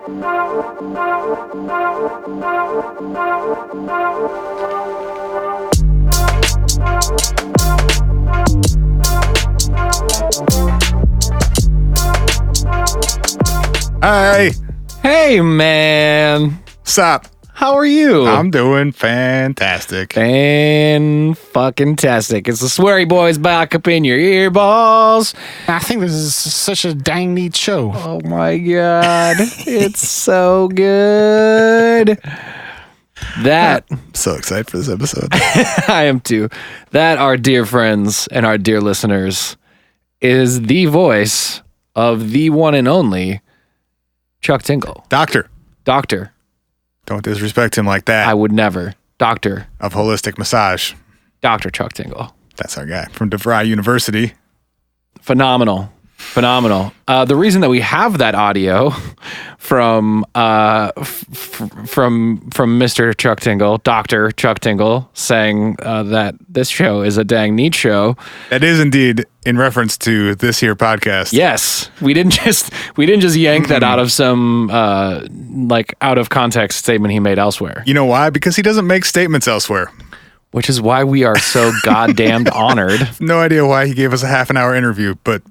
Hi. Hey, man. Sup? How are you? I'm doing fantastic. Fan-fucking-tastic. It's the Sweary Boys back up in your earballs. I think this is such a dang neat show. Oh, my God. It's so good. That... I'm so excited for this episode. I am too. That, our dear friends and our dear listeners, is the voice of the one and only Chuck Tingle. Doctor. Don't disrespect him like that. I would never. Doctor. Of holistic massage. Dr. Chuck Tingle. That's our guy from DeVry University. Phenomenal. The reason that we have that audio from Mr. Chuck Tingle, Dr. Chuck Tingle, saying that this show is a dang neat show. That is indeed in reference to this here podcast. Yes, we didn't just yank that out of some out of context statement he made elsewhere. You know why? Because he doesn't make statements elsewhere. Which is why we are so goddamned honored. No idea why he gave us a half an hour interview, but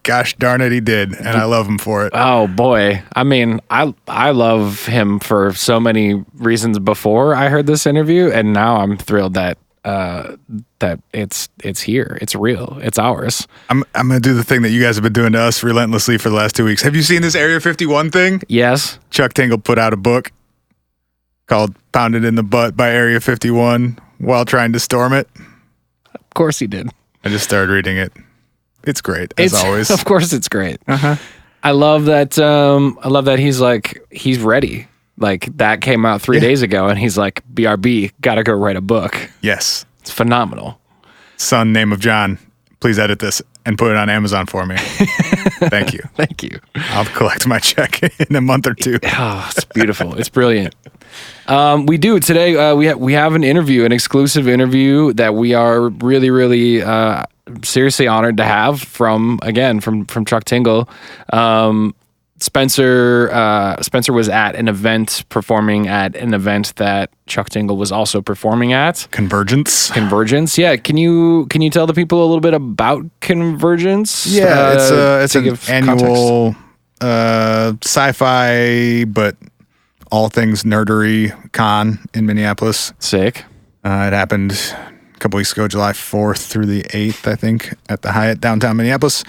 gosh darn it, he did, and I love him for it. Oh boy, I mean, I love him for so many reasons before I heard this interview, and now I'm thrilled that it's here, it's real, it's ours. I'm gonna do the thing that you guys have been doing to us relentlessly for the last 2 weeks. Have you seen this Area 51 thing? Yes. Chuck Tingle put out a book called "Pounded in the Butt" by Area 51 while trying to storm it. Of course he did. I just started reading it. It's great, as always. Of course it's great. Uh-huh. I love that he's ready. Like, that came out 3 days ago, and he's like, BRB, gotta go write a book. Yes. It's phenomenal. Son, name of John, please edit this and put it on Amazon for me. Thank you. Thank you. I'll collect my check in a month or two. Oh, it's beautiful. It's brilliant. We do today. We have an exclusive interview that we are really, really seriously honored to have from Chuck Tingle. Spencer was performing at an event that Chuck Tingle was also performing at. Convergence. Yeah. Can you tell the people a little bit about Convergence? Yeah, it's an annual sci-fi, but all things nerdery con in Minneapolis. Sick. It happened a couple weeks ago, July 4th through the 8th, I think, at the Hyatt downtown Minneapolis.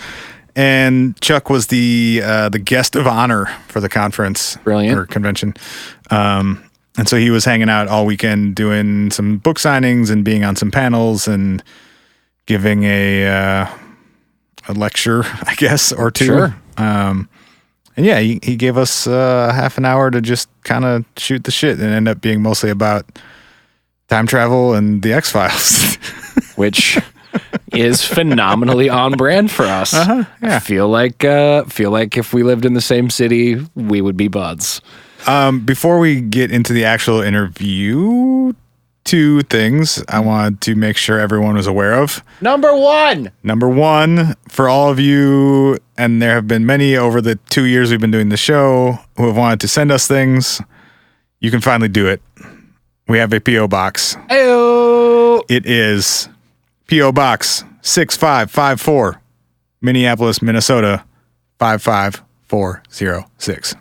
And Chuck was the guest of honor for the conference. Brilliant. Or convention. And so he was hanging out all weekend doing some book signings and being on some panels and giving a lecture, I guess, or two. Sure. And yeah, he gave us half an hour to just kind of shoot the shit and end up being mostly about time travel and the X-Files. Which is phenomenally on brand for us. Uh-huh, yeah. I feel like if we lived in the same city, we would be buds. Before we get into the actual interview, two things I wanted to make sure everyone was aware of. Number one, for all of you, and there have been many over the 2 years we've been doing the show who have wanted to send us things, you can finally do it. We have a P.O. Box. Ayo. It is P.O. Box 6554, Minneapolis, Minnesota 55406.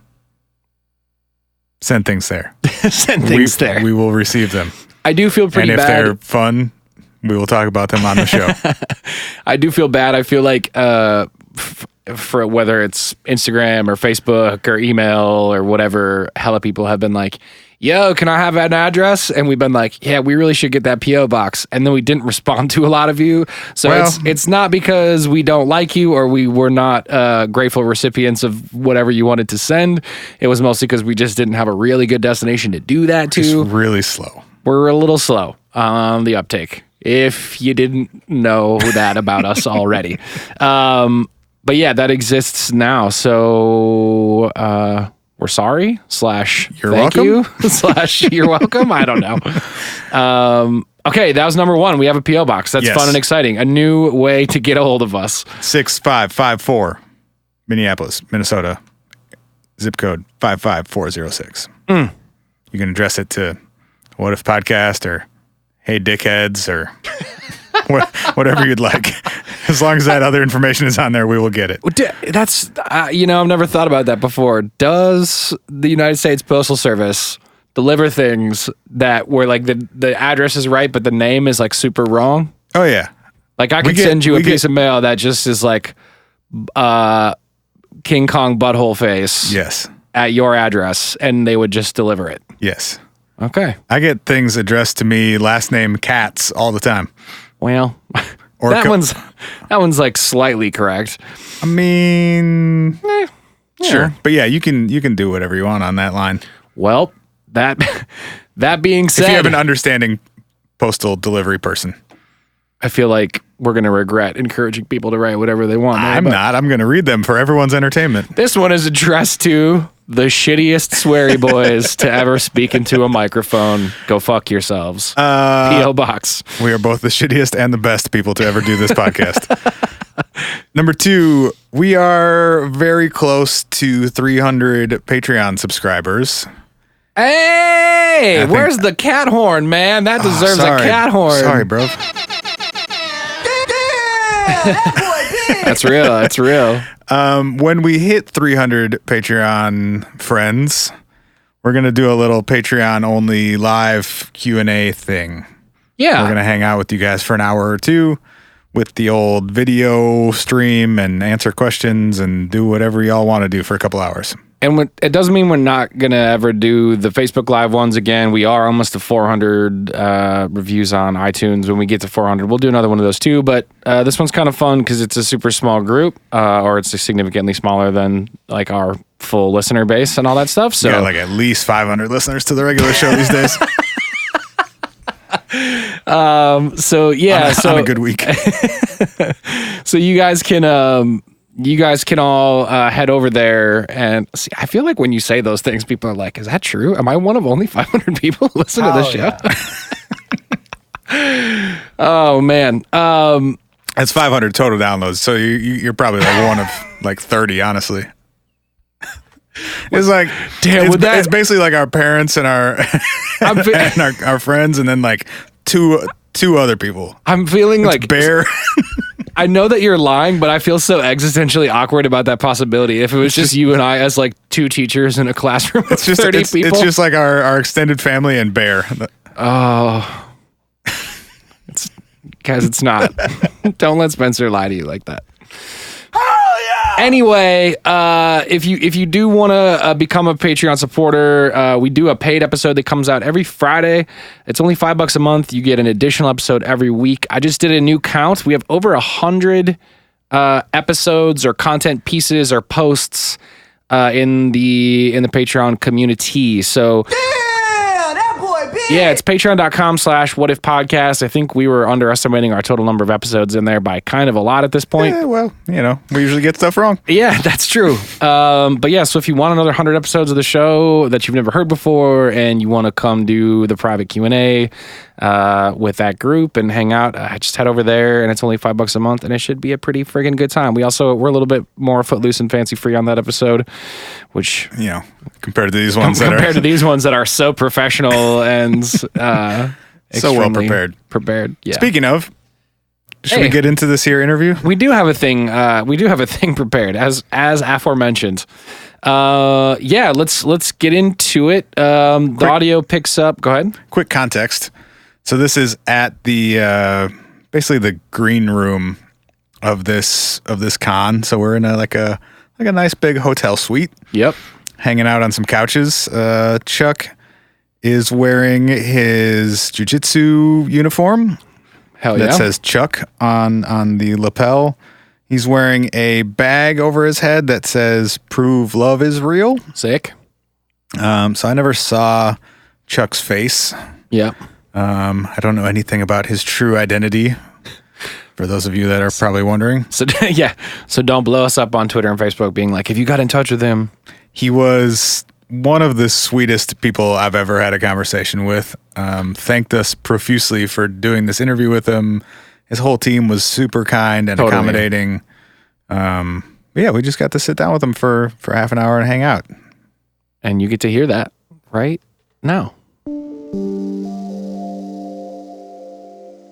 Send things there. there. We will receive them. I do feel pretty bad. And if they're fun, we will talk about them on the show. I do feel bad. I feel like for whether it's Instagram or Facebook or email or whatever, hella people have been like, yo, can I have an address? And we've been like, yeah, we really should get that P.O. box. And then we didn't respond to a lot of you. So it's not because we don't like you or we were not grateful recipients of whatever you wanted to send. It was mostly because we just didn't have a really good destination to do that to. Just really slow. We're a little slow on the uptake, if you didn't know that about us already. But yeah, that exists now. So we're sorry / you're thank welcome you / you're welcome. I don't know. Okay, that was number one. We have a P.O. box. That's fun and exciting. A new way to get a hold of us. 6554, Minneapolis, Minnesota zip code 55406. You can address it to What If Podcast or Hey Dickheads or whatever you'd like. As long as that other information is on there, we will get it. That's, I've never thought about that before. Does the United States Postal Service deliver things that where like the address is right, but the name is like super wrong? Oh, yeah. Like I could send you a piece of mail that just is like King Kong butthole face. Yes. At your address, and they would just deliver it. Yes. Okay. I get things addressed to me, last name Cats, all the time. Well, Or that one's like slightly correct. I mean, sure, Yeah. but yeah, you can do whatever you want on that line. Well, that being said, If you have an understanding postal delivery person. I feel like we're going to regret encouraging people to write whatever they want. I'm not. I'm going to read them for everyone's entertainment. This one is addressed to the shittiest sweary boys to ever speak into a microphone. Go fuck yourselves. P.O. Box. We are both the shittiest and the best people to ever do this podcast. Number 2, we are very close to 300 Patreon subscribers. Hey, where's the cat horn, man? That deserves a cat horn. Sorry, bro. That's real. That's real. When we hit 300 Patreon friends, we're going to do a little Patreon only live Q&A thing. Yeah. We're going to hang out with you guys for an hour or two with the old video stream and answer questions and do whatever y'all want to do for a couple hours. And it doesn't mean we're not going to ever do the Facebook Live ones again. We are almost to 400 reviews on iTunes. When we get to 400, we'll do another one of those too. But this one's kind of fun because it's a super small group, or it's significantly smaller than like our full listener base and all that stuff. So yeah, like at least 500 listeners to the regular show these days. So yeah, on a good week. So you guys can all head over there and see. I feel like when you say those things, people are like, "Is that true? Am I one of only 500 people who listen to this show?" Yeah. Oh man, that's 500 total downloads. So you're probably like one of like 30, honestly. It's like, damn, it's basically like our parents and our and our friends, and then like two other people. I'm feeling it's like Bear. I know that you're lying, but I feel so existentially awkward about that possibility. If it was just you and I as like two teachers in a classroom of 30 people. It's just like our extended family and Bear. Oh. It's not. Don't let Spencer lie to you like that. Oh, yeah. Anyway, if you do want to become a Patreon supporter, we do a paid episode that comes out every Friday. It's only $5 a month. You get an additional episode every week. I just did a new count. We have over 100 episodes or content pieces or posts in the Patreon community. So yeah, it's patreon.com/whatifpodcast. I think we were underestimating our total number of episodes in there by kind of a lot at this point. Yeah, well, we usually get stuff wrong. Yeah, that's true. But yeah, so if you want another 100 episodes of the show that you've never heard before and you want to come do the private Q&A with that group and hang out, just head over there, and it's only $5 a month, and it should be a pretty friggin' good time. We're a little bit more footloose and fancy free on that episode, which compared to these ones that are so professional and so well prepared. Yeah. Speaking of, should we get into this here interview? We do have a thing. We do have a thing prepared, as aforementioned. Yeah, let's get into it. The audio picks up. Go ahead. Quick context. So this is at the basically the green room of this con. So we're in a nice big hotel suite. Yep. Hanging out on some couches. Chuck is wearing his jiu-jitsu uniform. Hell yeah. That says Chuck on the lapel. He's wearing a bag over his head that says "Prove Love is Real." Sick. So I never saw Chuck's face. Yep. I don't know anything about his true identity. For those of you that are probably wondering. So yeah. So don't blow us up on Twitter and Facebook being like, "Have you got in touch with him?" He was one of the sweetest people I've ever had a conversation with. Thanked us profusely for doing this interview with him. His whole team was super kind and accommodating. Yeah, we just got to sit down with him for half an hour and hang out. And you get to hear that right now.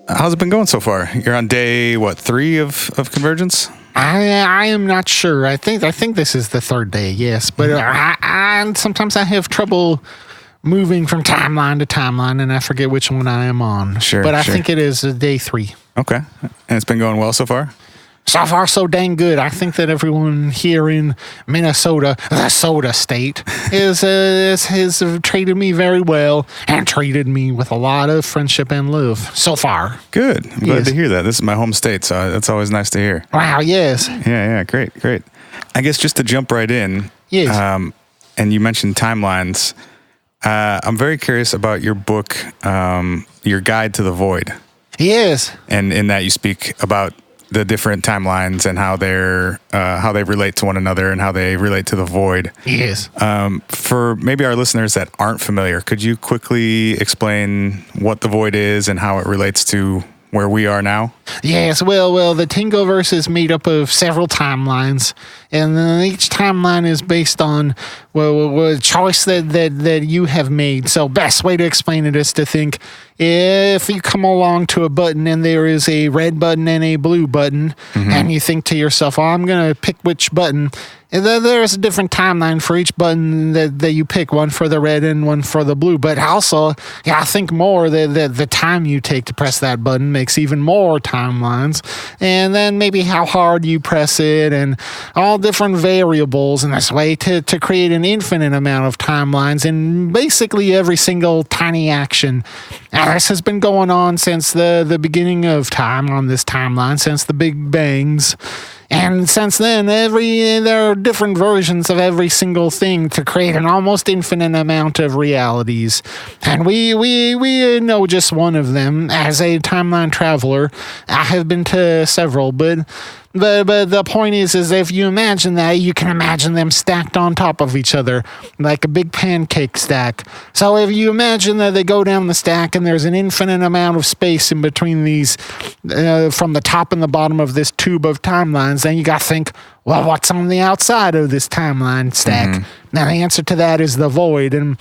How's it been going so far? You're on day, 3 of Convergence? I am not sure. I think this is the third day, yes. But I sometimes I have trouble moving from timeline to timeline, and I forget which one I am on. Sure. But I think it is day 3. Okay. And it's been going well so far? So far, so dang good. I think that everyone here in Minnesota, the soda state, has treated me very well and treated me with a lot of friendship and love so far. Good. I'm glad to hear that. This is my home state, so that's always nice to hear. Wow, yes. Yeah, great. I guess just to jump right in, Yes. And you mentioned timelines. I'm very curious about your book, your Guide to the Void. Yes. And in that you speak about the different timelines and how they relate to one another and how they relate to the void. Yes. For maybe our listeners that aren't familiar, could you quickly explain what the void is and how it relates to where we are now? Yes, well, the Tingleverse is made up of several timelines, and then each timeline is based on a choice that you have made. So, best way to explain it is to think if you come along to a button and there is a red button and a blue button, and you think to yourself, I'm going to pick which button. And then there's a different timeline for each button that you pick, one for the red and one for the blue. But also, I think more that the time you take to press that button makes even more timelines. And then maybe how hard you press it and all different variables in this way to create an infinite amount of timelines in basically every single tiny action. And this has been going on since the beginning of time on this timeline, since the Big Bangs. And since then, there are different versions of every single thing to create an almost infinite amount of realities. And we know just one of them. As a timeline traveler, I have been to several, but the point is if you imagine that, you can imagine them stacked on top of each other like a big pancake stack. So if you imagine that they go down the stack and there's an infinite amount of space in between these, from the top and the bottom of this tube of timelines, then you got to think, well, what's on the outside of this timeline stack? Now the answer to that is the void. And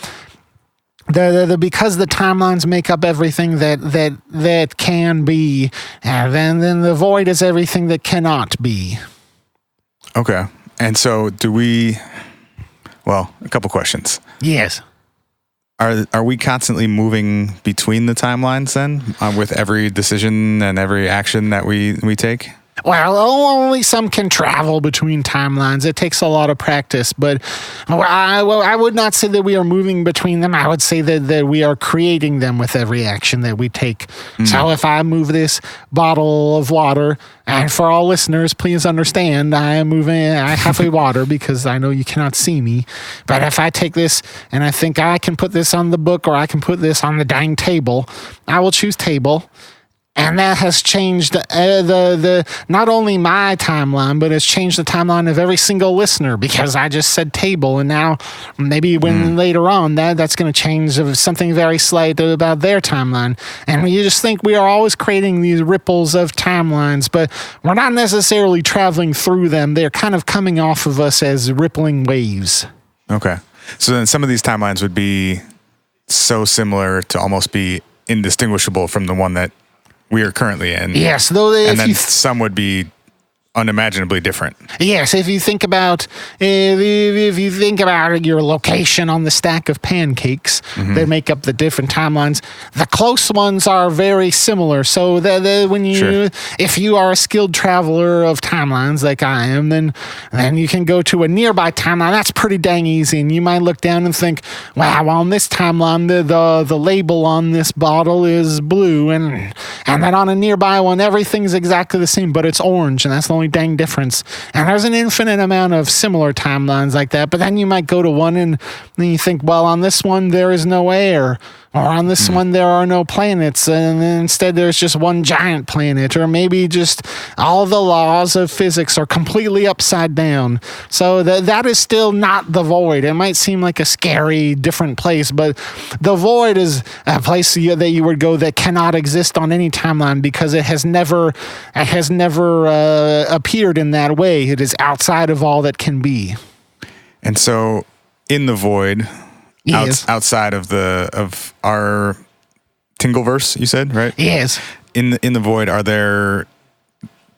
because the timelines make up everything that can be, then the void is everything that cannot be. Okay. And so a couple questions. Yes. Are we constantly moving between the timelines then with every decision and every action that we take? Well, only some can travel between timelines. It takes a lot of practice, but I would not say that we are moving between them. I would say that we are creating them with every action that we take. So if I move this bottle of water, and for all listeners, please understand, I have a water because I know you cannot see me. But if I take this and I think I can put this on the book or I can put this on the dang table, I will choose table. And that has changed the not only my timeline, but it's changed the timeline of every single listener because I just said table, and now maybe when later on that's going to change something very slight about their timeline. And you just think we are always creating these ripples of timelines, but we're not necessarily traveling through them. They're kind of coming off of us as rippling waves. Okay. So then some of these timelines would be so similar to almost be indistinguishable from the one that we are currently in. Yes, some would be unimaginably different. Yes, if you think about your location on the stack of pancakes that make up the different timelines, the close ones are very similar. So if you are a skilled traveler of timelines like I am, then you can go to a nearby timeline. That's pretty dang easy, and you might look down and think, wow, on this timeline the label on this bottle is blue, and then on a nearby one everything's exactly the same, but it's orange, and that's the only dang difference. And there's an infinite amount of similar timelines like that, but then you might go to one and then you think, well, on this one there is no air, or on this one there are no planets, and then instead there's just one giant planet, or maybe just all the laws of physics are completely upside down. So that is still not the void. It might seem like a scary different place, but the void is a place that you would go that cannot exist on any timeline because it has never appeared in that way. It is outside of all that can be. And so in the void, Yes. outside of our Tingleverse, you said, right? Yes. In the void,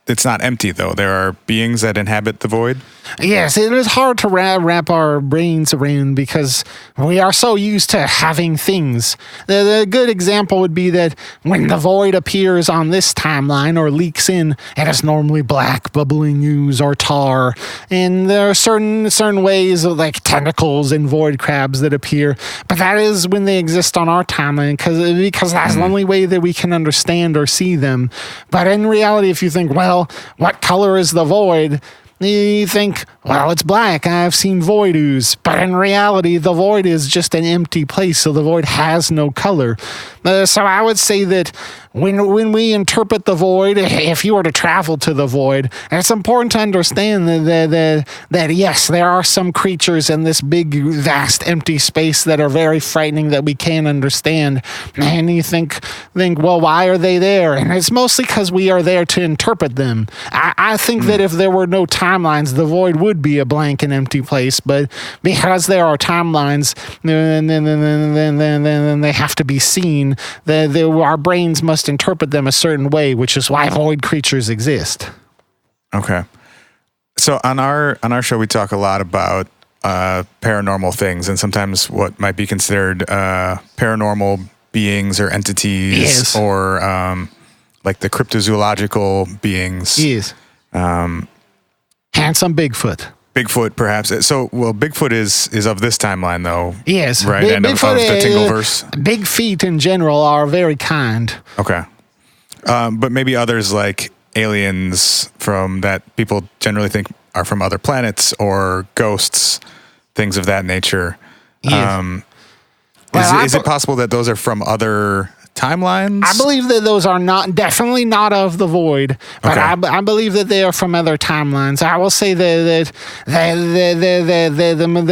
it's not empty though. There are beings that inhabit the void. Yes, it is hard to wrap our brains around because we are so used to having things. The good example would be that when the void appears on this timeline or leaks in, it is normally black, bubbling ooze or tar. And there are certain ways of like tentacles and void crabs that appear. But that is when they exist on our timeline because that's the only way that we can understand or see them. But in reality, if you think, well, what color is the void? You think, well, it's black. I've seen void ooze. But in reality, the void is just an empty place, so the void has no color. So I would say that when we interpret the void, if you were to travel to the void, it's important to understand that yes, there are some creatures in this big, vast, empty space that are very frightening that we can't understand. And you think, well, why are they there? And it's mostly because we are there to interpret them. I think that if there were no timelines, the void would be a blank and empty place. But because there are timelines, then they have to be seen. Our brains must interpret them a certain way, which is why void creatures exist. Okay. So on our show, we talk a lot about paranormal things and sometimes what might be considered paranormal beings or entities, yes, or like the cryptozoological beings. Yes. Handsome Bigfoot. Bigfoot, perhaps. So, well, Bigfoot is of this timeline, though. Yes. Right, and of the Tingleverse. Big feet in general are very kind. Okay. But maybe others like aliens from that people generally think are from other planets, or ghosts, things of that nature. Yes. Is it possible that those are from other timelines? I believe that those are definitely not of the void, but okay. I believe that they are from other timelines. I will say that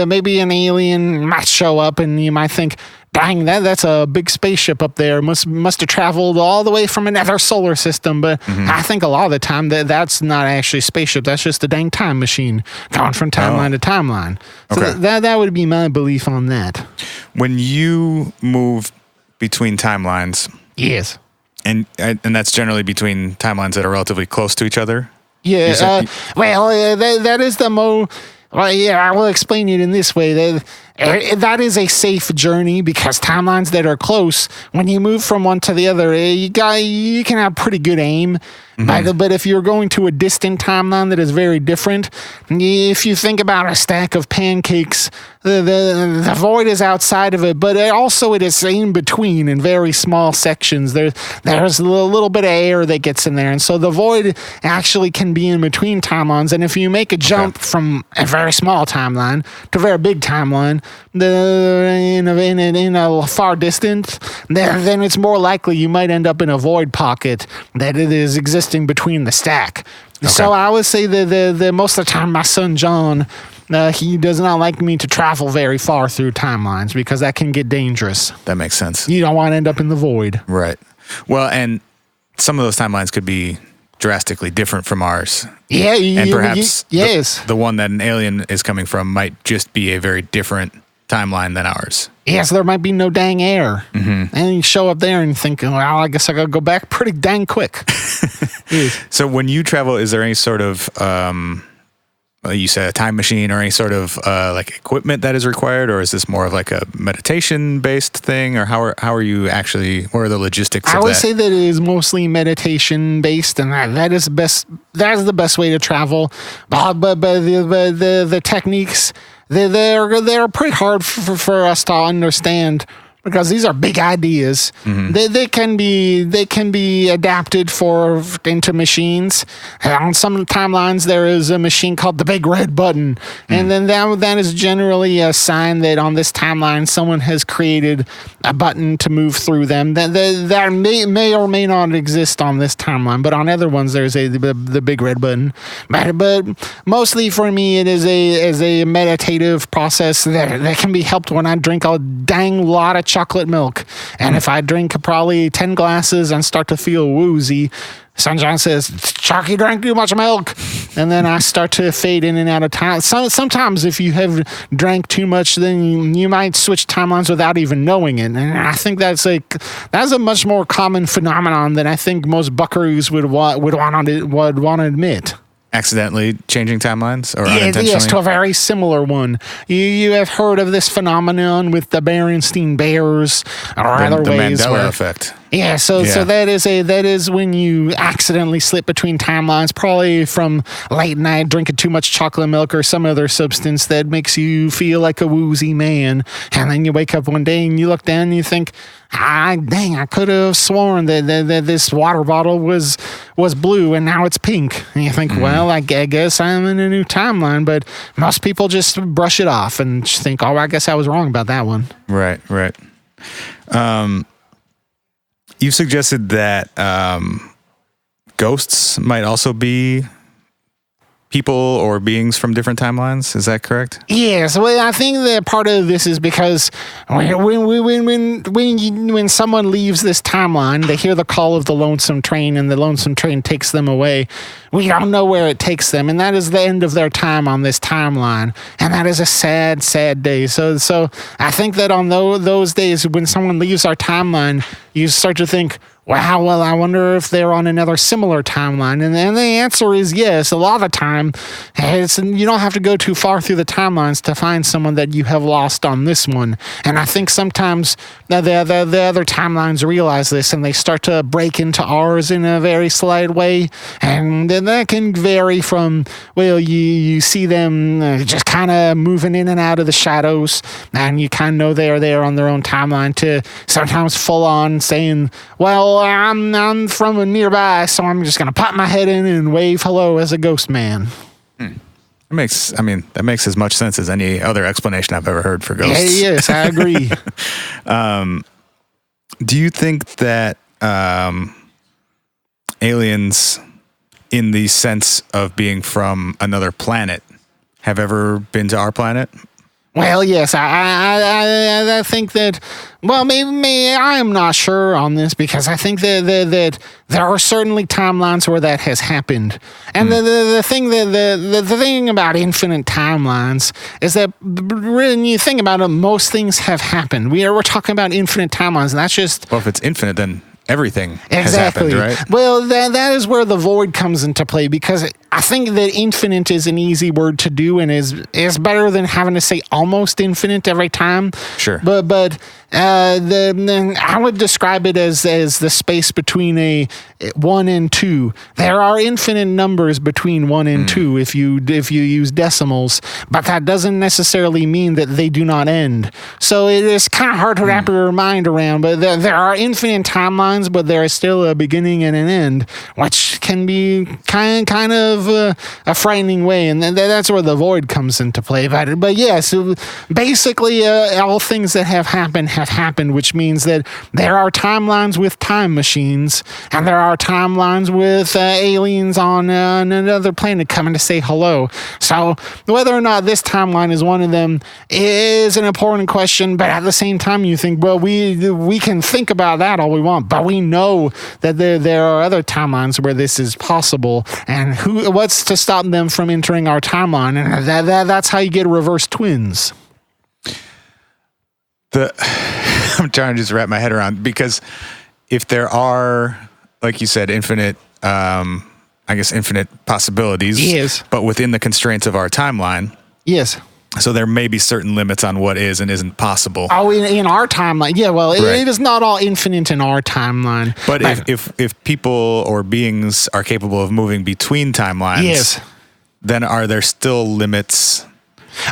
maybe an alien might show up and you might think, dang, that's a big spaceship up there. Must have traveled all the way from another solar system. But I think a lot of the time that's not actually a spaceship. That's just a dang time machine going from timeline to timeline. So okay. that would be my belief on that. When you move between timelines, yes, and that's generally between timelines that are relatively close to each other. Yeah. That is the most. Well, yeah, I will explain it in this way. That is a safe journey because timelines that are close, when you move from one to the other, you can have pretty good aim. But if you're going to a distant timeline that is very different, if you think about a stack of pancakes, the void is outside of it, but it is in between in very small sections. There's a little bit of air that gets in there, and so the void actually can be in between timelines. And if you make a jump from a very small timeline to a very big timeline, in a far distance, then it's more likely you might end up in a void pocket that it is existing between the stack. Okay. So I would say that most of the time my son John, he does not like me to travel very far through timelines because that can get dangerous. That makes sense. You don't want to end up in the void. Right. Well, and some of those timelines could be drastically different from ours. Yeah. And perhaps yes. the one that an alien is coming from might just be a very different timeline than ours. Yes, there might be no dang air. And you show up there and think, well, I guess I gotta go back pretty dang quick. Yes. So when you travel, is there any sort of, you said a time machine or any sort of like equipment that is required, or is this more of like a meditation-based thing, or how are you actually, what are the logistics of that? I would say that it is mostly meditation-based, and that is the best way to travel. But the techniques, they're pretty hard for us to understand because these are big ideas. They can be adapted into machines. On some timelines, there is a machine called the Big Red Button, and then that is generally a sign that on this timeline someone has created a button to move through them. That may or may not exist on this timeline, but on other ones there's the Big Red Button. But mostly for me, it is a meditative process that can be helped when I drink a dang lot of chocolate milk. And if I drink probably 10 glasses and start to feel woozy, Sunshine says, Chuck, you drank too much milk. And then I start to fade in and out of time. Sometimes if you have drank too much, then you might switch timelines without even knowing it. And I think that's a much more common phenomenon than I think most buckaroos would want to admit. Accidentally changing timelines or unintentionally? Yes, to a very similar one. You have heard of this phenomenon with the Berenstein Bears or other ways. The Mandela effect. Yeah, so that is when you accidentally slip between timelines, probably from late night drinking too much chocolate milk or some other substance that makes you feel like a woozy man. And then you wake up one day and you look down and you think, dang, I could have sworn that this water bottle was blue and now it's pink. And you think, well, I guess I'm in a new timeline, but most people just brush it off and just think, I guess I was wrong about that one. Right. You suggested that ghosts might also be people or beings from different timelines. Is that correct? Yes. Well, I think that part of this is because when someone leaves this timeline, they hear the call of the lonesome train, and the lonesome train takes them away. We don't know where it takes them, and that is the end of their time on this timeline, and that is a sad, sad day. So I think that on those days when someone leaves our timeline, you start to think, wow, well, I wonder if they're on another similar timeline. And the answer is yes. A lot of the time, you don't have to go too far through the timelines to find someone that you have lost on this one. And I think sometimes the other timelines realize this, and they start to break into ours in a very slight way. And then that can vary from, well, you see them just kind of moving in and out of the shadows, and you kind of know they're there on their own timeline, to sometimes full on saying, well, I'm from nearby, so I'm just going to pop my head in and wave hello as a ghost man. That makes as much sense as any other explanation I've ever heard for ghosts. Yes, I agree. Do you think that aliens, in the sense of being from another planet, have ever been to our planet? Well, yes, I think that, well, maybe I am not sure on this, because I think that there are certainly timelines where that has happened. And the thing about infinite timelines is that when you think about it, most things have happened. We're talking about infinite timelines, and that's just... Well, if it's infinite, then everything has happened, right? Well, that is where the void comes into play, because I think that infinite is an easy word to do, and is better than having to say almost infinite every time. Sure. But I would describe it as the space between a 1 and 2. There are infinite numbers between 1 and 2 if you use decimals, but that doesn't necessarily mean that they do not end. So it is kind of hard to wrap your mind around. But there are infinite timelines, but there is still a beginning and an end, which can be kind of a frightening way, and that's where the void comes into play. But yes, basically all things that have happened, which means that there are timelines with time machines, and there are timelines with aliens on another planet coming to say hello. So whether or not this timeline is one of them is an important question, but at the same time you think, well, we can think about that all we want, but we know that there are other timelines where this is possible, and what's to stop them from entering our timeline? And that's how you get reverse twins. I'm trying to just wrap my head around, because if there are, like you said, infinite possibilities, yes, but within the constraints of our timeline, yes. So there may be certain limits on what is and isn't possible. Oh, in our timeline, yeah. Well, right. It is not all infinite in our timeline. But if people or beings are capable of moving between timelines, yes, then are there still limits?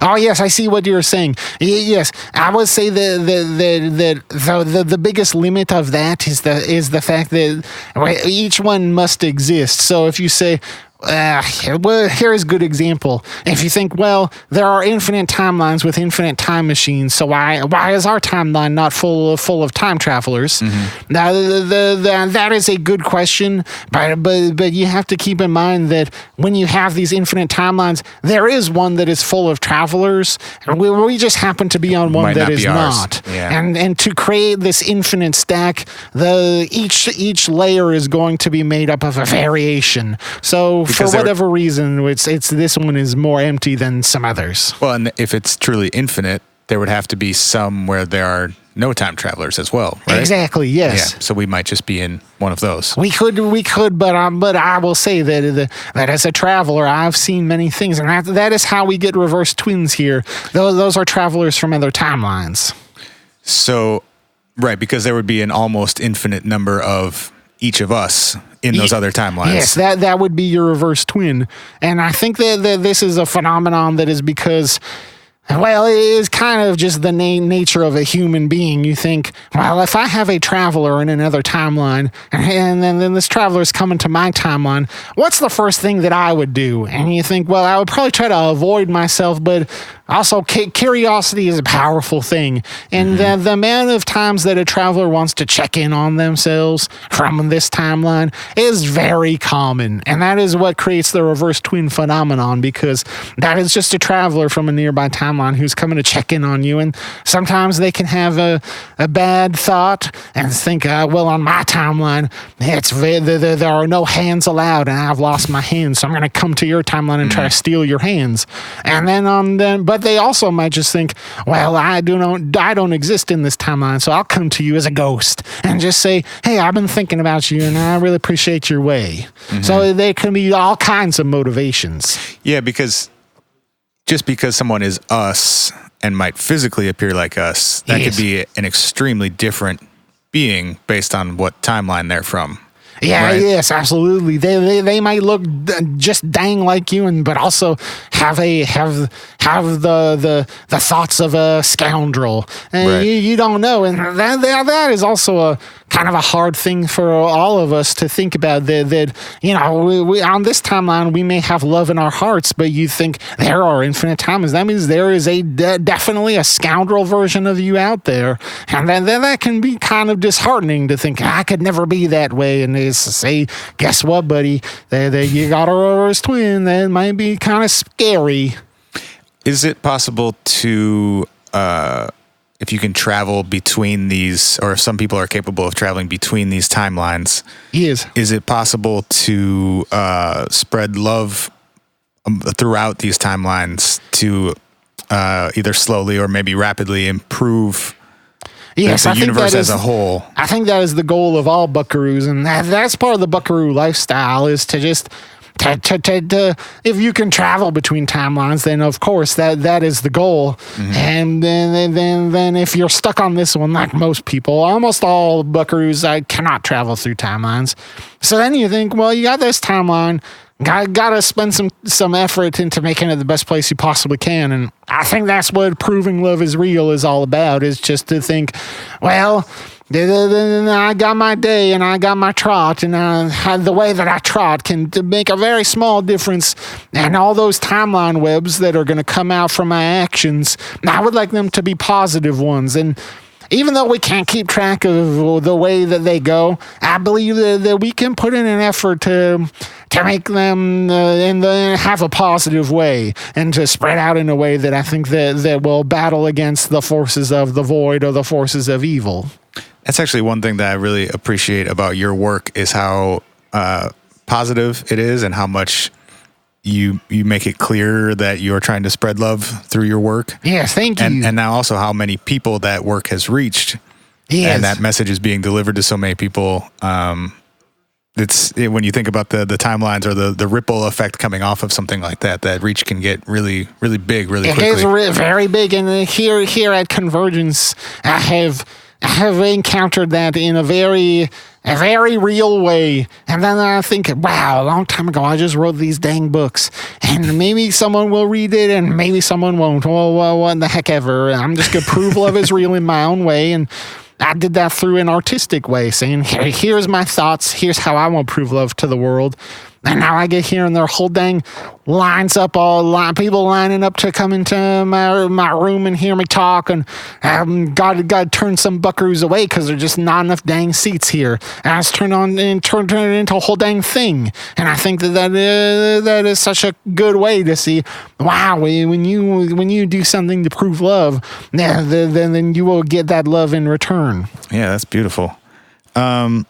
Oh yes, I see what you're saying. Yes, I would say the biggest limit of that is the fact that each one must exist. So if you say, well, here's a good example. If you think, well, there are infinite timelines with infinite time machines, so why is our timeline not full of time travelers? Now, that is a good question, but you have to keep in mind that when you have these infinite timelines, there is one that is full of travelers, and we just happen to be on one Might that not is be ours. not. Yeah. And to create this infinite stack, each layer is going to be made up of a variation. So Because for whatever reason, it's this one is more empty than some others. Well, and if it's truly infinite, there would have to be some where there are no time travelers as well, right? Exactly. Yes. Yeah. So we might just be in one of those. We could, but I will say that as a traveler, I've seen many things, and that is how we get reverse twins here. Those are travelers from other timelines. So, right, because there would be an almost infinite number of each of us in those other timelines. Yes, that would be your reverse twin. And I think that this is a phenomenon that is because, well, it is kind of just the nature of a human being. You think, well, if I have a traveler in another timeline, and then this traveler is coming to my timeline, what's the first thing that I would do? And you think, well, I would probably try to avoid myself, but also curiosity is a powerful thing. And the amount of times that a traveler wants to check in on themselves from this timeline is very common. And that is what creates the reverse twin phenomenon, because that is just a traveler from a nearby timeline who's coming to check in on you. And sometimes they can have a bad thought and think, well, on my timeline, there are no hands allowed and I've lost my hands, so I'm going to come to your timeline and try to steal your hands. And then but they also might just think, well, I don't exist in this timeline, so I'll come to you as a ghost and just say, hey, I've been thinking about you and I really appreciate your way. So there can be all kinds of motivations. Yeah, because just because someone is us and might physically appear like us, that could be an extremely different being based on what timeline they're from. Yeah, right? Yes, absolutely. They might look just dang like you, but also have the thoughts of a scoundrel. And Right. you don't know, and that is also a kind of a hard thing for all of us to think about. That we on this timeline we may have love in our hearts, but you think there are infinite timelines. That means there is definitely a scoundrel version of you out there, and then that can be kind of disheartening to think I could never be that way. And they say, guess what, buddy? You got a reverse twin. That might be kind of scary. Is it possible to, if you can travel between these, or if some people are capable of traveling between these timelines, Yes. is it possible to spread love throughout these timelines to either slowly or maybe rapidly improve Yes, the universe as a whole? I think that is the goal of all buckaroos, and that's part of the buckaroo lifestyle, is to just if you can travel between timelines, then of course that is the goal. And then if you're stuck on this one, like most people, almost all buckaroos cannot travel through timelines. So then you think, well, you got this timeline. Got to spend some effort into making it the best place you possibly can. And I think that's what proving love is real is all about, is just to think, well, I got my day and I got my trot, and the way that I trot can make a very small difference. And all those timeline webs that are going to come out from my actions, I would like them to be positive ones. And even though we can't keep track of the way that they go, I believe that we can put in an effort to make them have a positive way, and to spread out in a way that I think that will battle against the forces of the void or the forces of evil. That's actually one thing that I really appreciate about your work, is how positive it is and how much you make it clear that you're trying to spread love through your work. Yes, thank you. And now also how many people that work has reached. Yes. And that message is being delivered to so many people. When you think about the timelines or the ripple effect coming off of something like that reach can get really, really big really quickly. It is very big. And here at Convergence, I have encountered that in a very real way. And then I think, wow, a long time ago, I just wrote these dang books, and maybe someone will read it and maybe someone won't. Well, what the heck ever. I'm just going to prove love is real in my own way. And I did that through an artistic way, saying, here's my thoughts. Here's how I want to prove love to the world. And now I get here and their whole dang lines up, people lining up to come into my room and hear me talk, and God turned some buckaroos away because there's just not enough dang seats here. And I was turned it into a whole dang thing. And I think that is such a good way to see, wow, when you do something to prove love, then you will get that love in return. Yeah, that's beautiful. I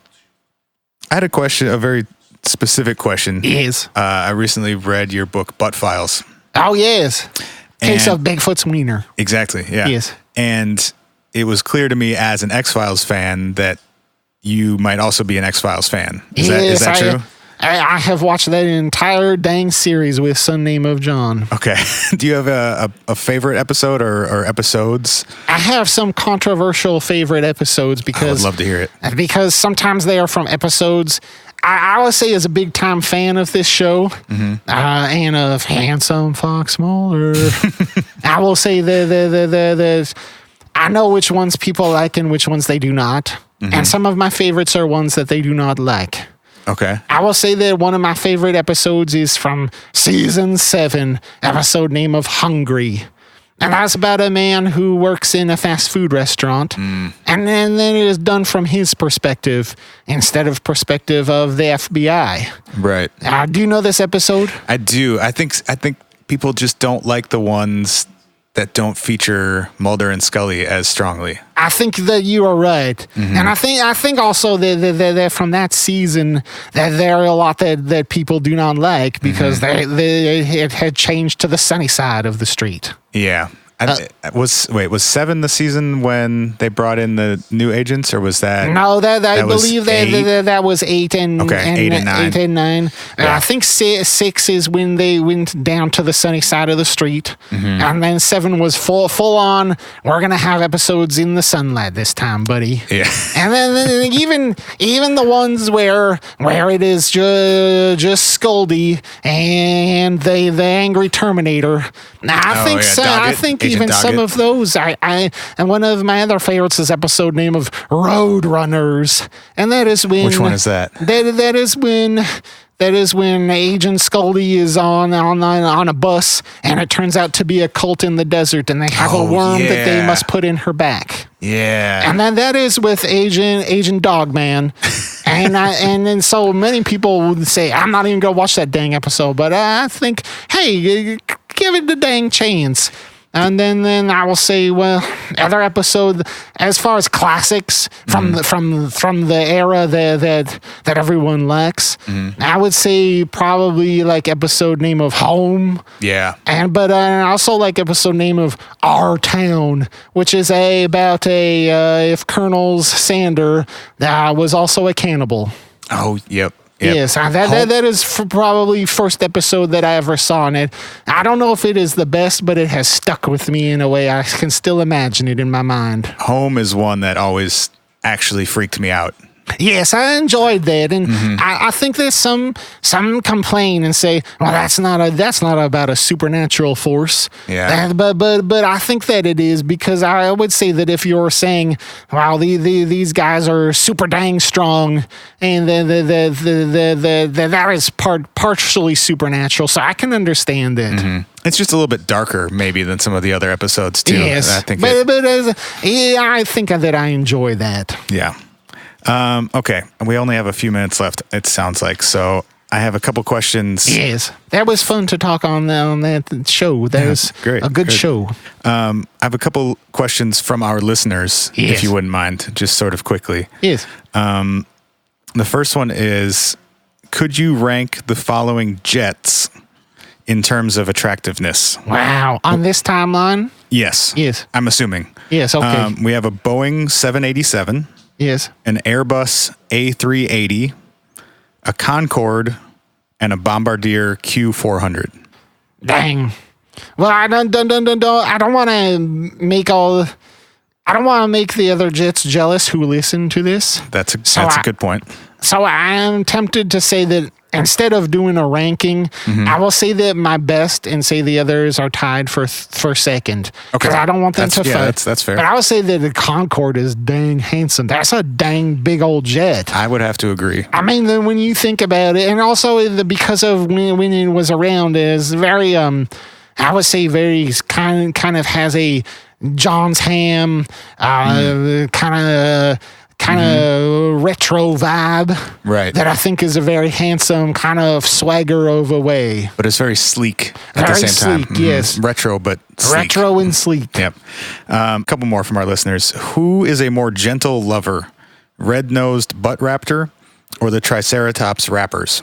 had a question, a very specific question. Yes. I recently read your book, Butt Files. Oh, yes. Case of Bigfoot's wiener. Exactly, yeah. Yes. And it was clear to me as an X-Files fan that you might also be an X-Files fan. Is that true? I have watched that entire dang series with Son Name of John. Okay. Do you have a favorite episode or episodes? I have some controversial favorite episodes because I would love to hear it. Because sometimes they are from episodes. I would say as a big time fan of this show, and of Handsome Fox Mulder, I will say that I know which ones people like and which ones they do not. And some of my favorites are ones that they do not like. Okay. I will say that one of my favorite episodes is from season 7, episode name of Hungry. And that's about a man who works in a fast food restaurant. And then it is done from his perspective instead of perspective of the FBI. Right. Do you know this episode? I do. I think people just don't like the ones that don't feature Mulder and Scully as strongly. I think that you are right. And I think also that from that season that there are a lot that people do not like because it had changed to the sunny side of the street. Yeah. Was 7 the season when they brought in the new agents, or was that? No, I believe that was 8 and 8 and 9. 8 and 9. Yeah. I think 6 is when they went down to the sunny side of the street, and then 7 was full on. We're gonna have episodes in the sunlight this time, buddy. Yeah. And then even the ones where it is just Scully and the angry Terminator. I think even some of those. And one of my other favorites is episode name of Road Runners, and that is when. Which one is that? That is when Agent Scully is on a bus, and it turns out to be a cult in the desert, and they have a worm that they must put in her back. Yeah. And then that is with Agent Dogman. and then so many people would say, I'm not even going to watch that dang episode, but I think, hey, give it the dang chance. And then I will say, well, other episode as far as classics from the era that everyone likes, I would say probably like episode name of Home. Yeah. But I also like episode name of Our Town, which is about if Colonel Sander was also a cannibal. Oh, yep. Yes, that is probably first episode that I ever saw in it. I don't know if it is the best, but it has stuck with me in a way I can still imagine it in my mind. Home is one that always actually freaked me out. Yes, I enjoyed that, and I think there's some complain and say, well, that's not about a supernatural force. Yeah. But I think that it is, because I would say that if you're saying, wow, these guys are super dang strong, and that is partially supernatural, so I can understand it. It's just a little bit darker, maybe, than some of the other episodes too. Yes, I think I think that I enjoy that. Yeah. Okay, we only have a few minutes left, it sounds like, so I have a couple questions. Yes, that was fun to talk on that show. That was great, a good show. I have a couple questions from our listeners, if you wouldn't mind, just sort of quickly. Yes. The first one is, could you rank the following jets in terms of attractiveness? Wow, on this timeline? Yes. Yes. I'm assuming. Yes, okay. We have a Boeing 787. Yes. An Airbus A380, a Concorde, and a Bombardier Q400. Dang. Well, I don't want to make the other jets jealous who listen to this. That's a good point. So I am tempted to say that instead of doing a ranking, I will say that my best and say the others are tied for second. Okay. Because I don't want them to fight. That's fair. But I would say that the Concorde is dang handsome. That's a dang big old jet. I would have to agree. I mean, then when you think about it, and also because of when it was around, is very, I would say very kind of has a John's Ham, kind of retro vibe, right? That I think is a very handsome kind of swagger of a way. But it's very sleek at Very the same sleek, time. yes. Retro, but sleek. Retro and sleek. Yep. A couple more from our listeners. Who is a more gentle lover, red-nosed butt raptor or the Triceratops rappers?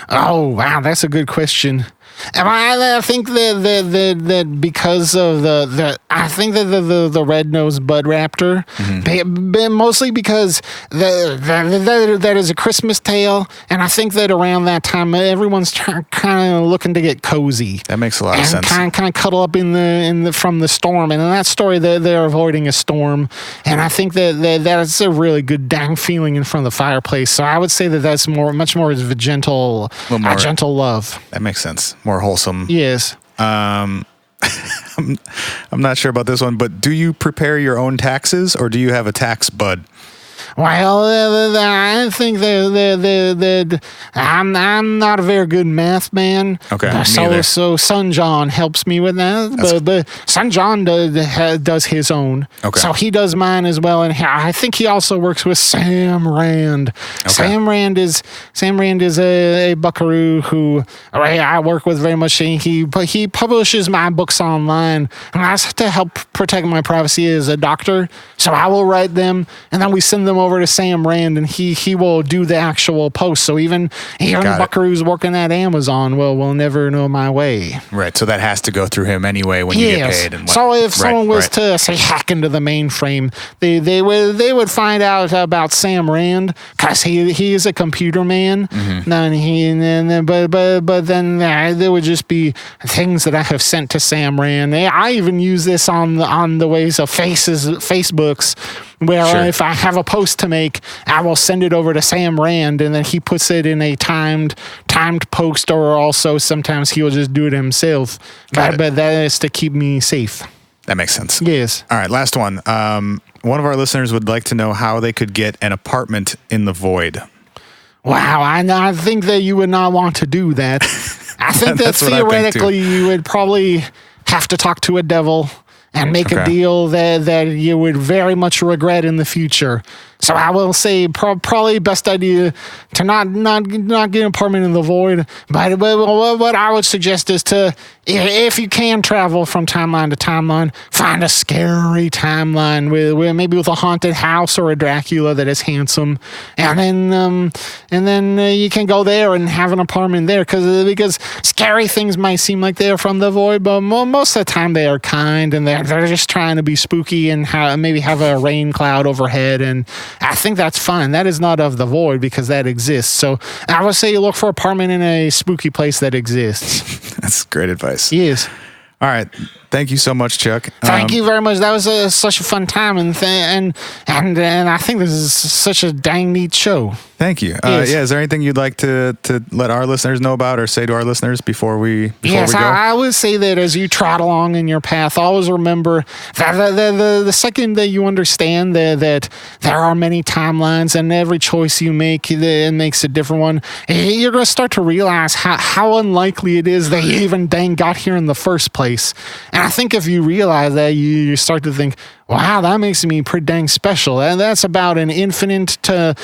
Oh, wow, that's a good question. And I think that because of I think that the red-nosed bud raptor, mostly because that is a Christmas tale, and I think that around that time everyone's kind of looking to get cozy. That makes a lot of sense. Kind of cuddle up from the storm, and in that story they're avoiding a storm, and I think that's a really good dang feeling in front of the fireplace. So I would say that that's much more of a gentle love. That makes sense. More wholesome. Yes. I'm not sure about this one, but do you prepare your own taxes or do you have a tax bud? Well, I think that I'm not a very good math man. Okay, me either. So Son John helps me with that. But Son John does his own. Okay. So he does mine as well, and I think he also works with Sam Rand. Okay. Sam Rand is a buckaroo who I work with very much. He publishes my books online, and I have to help protect my privacy as a doctor. So I will write them, and then we send them over to Sam Rand, and he will do the actual post. So even buckaroos working at Amazon will never know my way. Right. So that has to go through him anyway when you get paid. And so if someone was to say hack into the mainframe, they would find out about Sam Rand because he is a computer man. But then there would just be things that I have sent to Sam Rand. I even use this on the ways of Facebooks, where if I have a post to make, I will send it over to Sam Rand, and then he puts it in a timed post, or also sometimes he will just do it himself. But that is to keep me safe. That makes sense. Yes. All right, last one. One of our listeners would like to know how they could get an apartment in the void. Wow, I think that you would not want to do that. I think that theoretically you would probably have to talk to a devil and make a deal that you would very much regret in the future. So I will say probably best idea to not get an apartment in the void. But what I would suggest is to, if you can travel from timeline to timeline, find a scary timeline with maybe with a haunted house or a Dracula that is handsome, and then you can go there and have an apartment there because scary things might seem like they're from the void, but most of the time they are kind and they're just trying to be spooky and maybe have a rain cloud overhead, and I think that's fine. That is not of the void because that exists. So I would say you look for an apartment in a spooky place that exists. That's great advice. Yes. All right. Thank you so much, Chuck. Thank you very much. That was such a fun time, and I think this is such a dang neat show. Thank you. Yes. Is there anything you'd like to let our listeners know about or say to our listeners before we go? I would say that as you trot along in your path, always remember that the second that you understand that there are many timelines and every choice you make it makes a different one, you're going to start to realize how unlikely it is that you even dang got here in the first place. And I think if you realize that, you start to think, wow, that makes me pretty dang special. And that's about an infinite to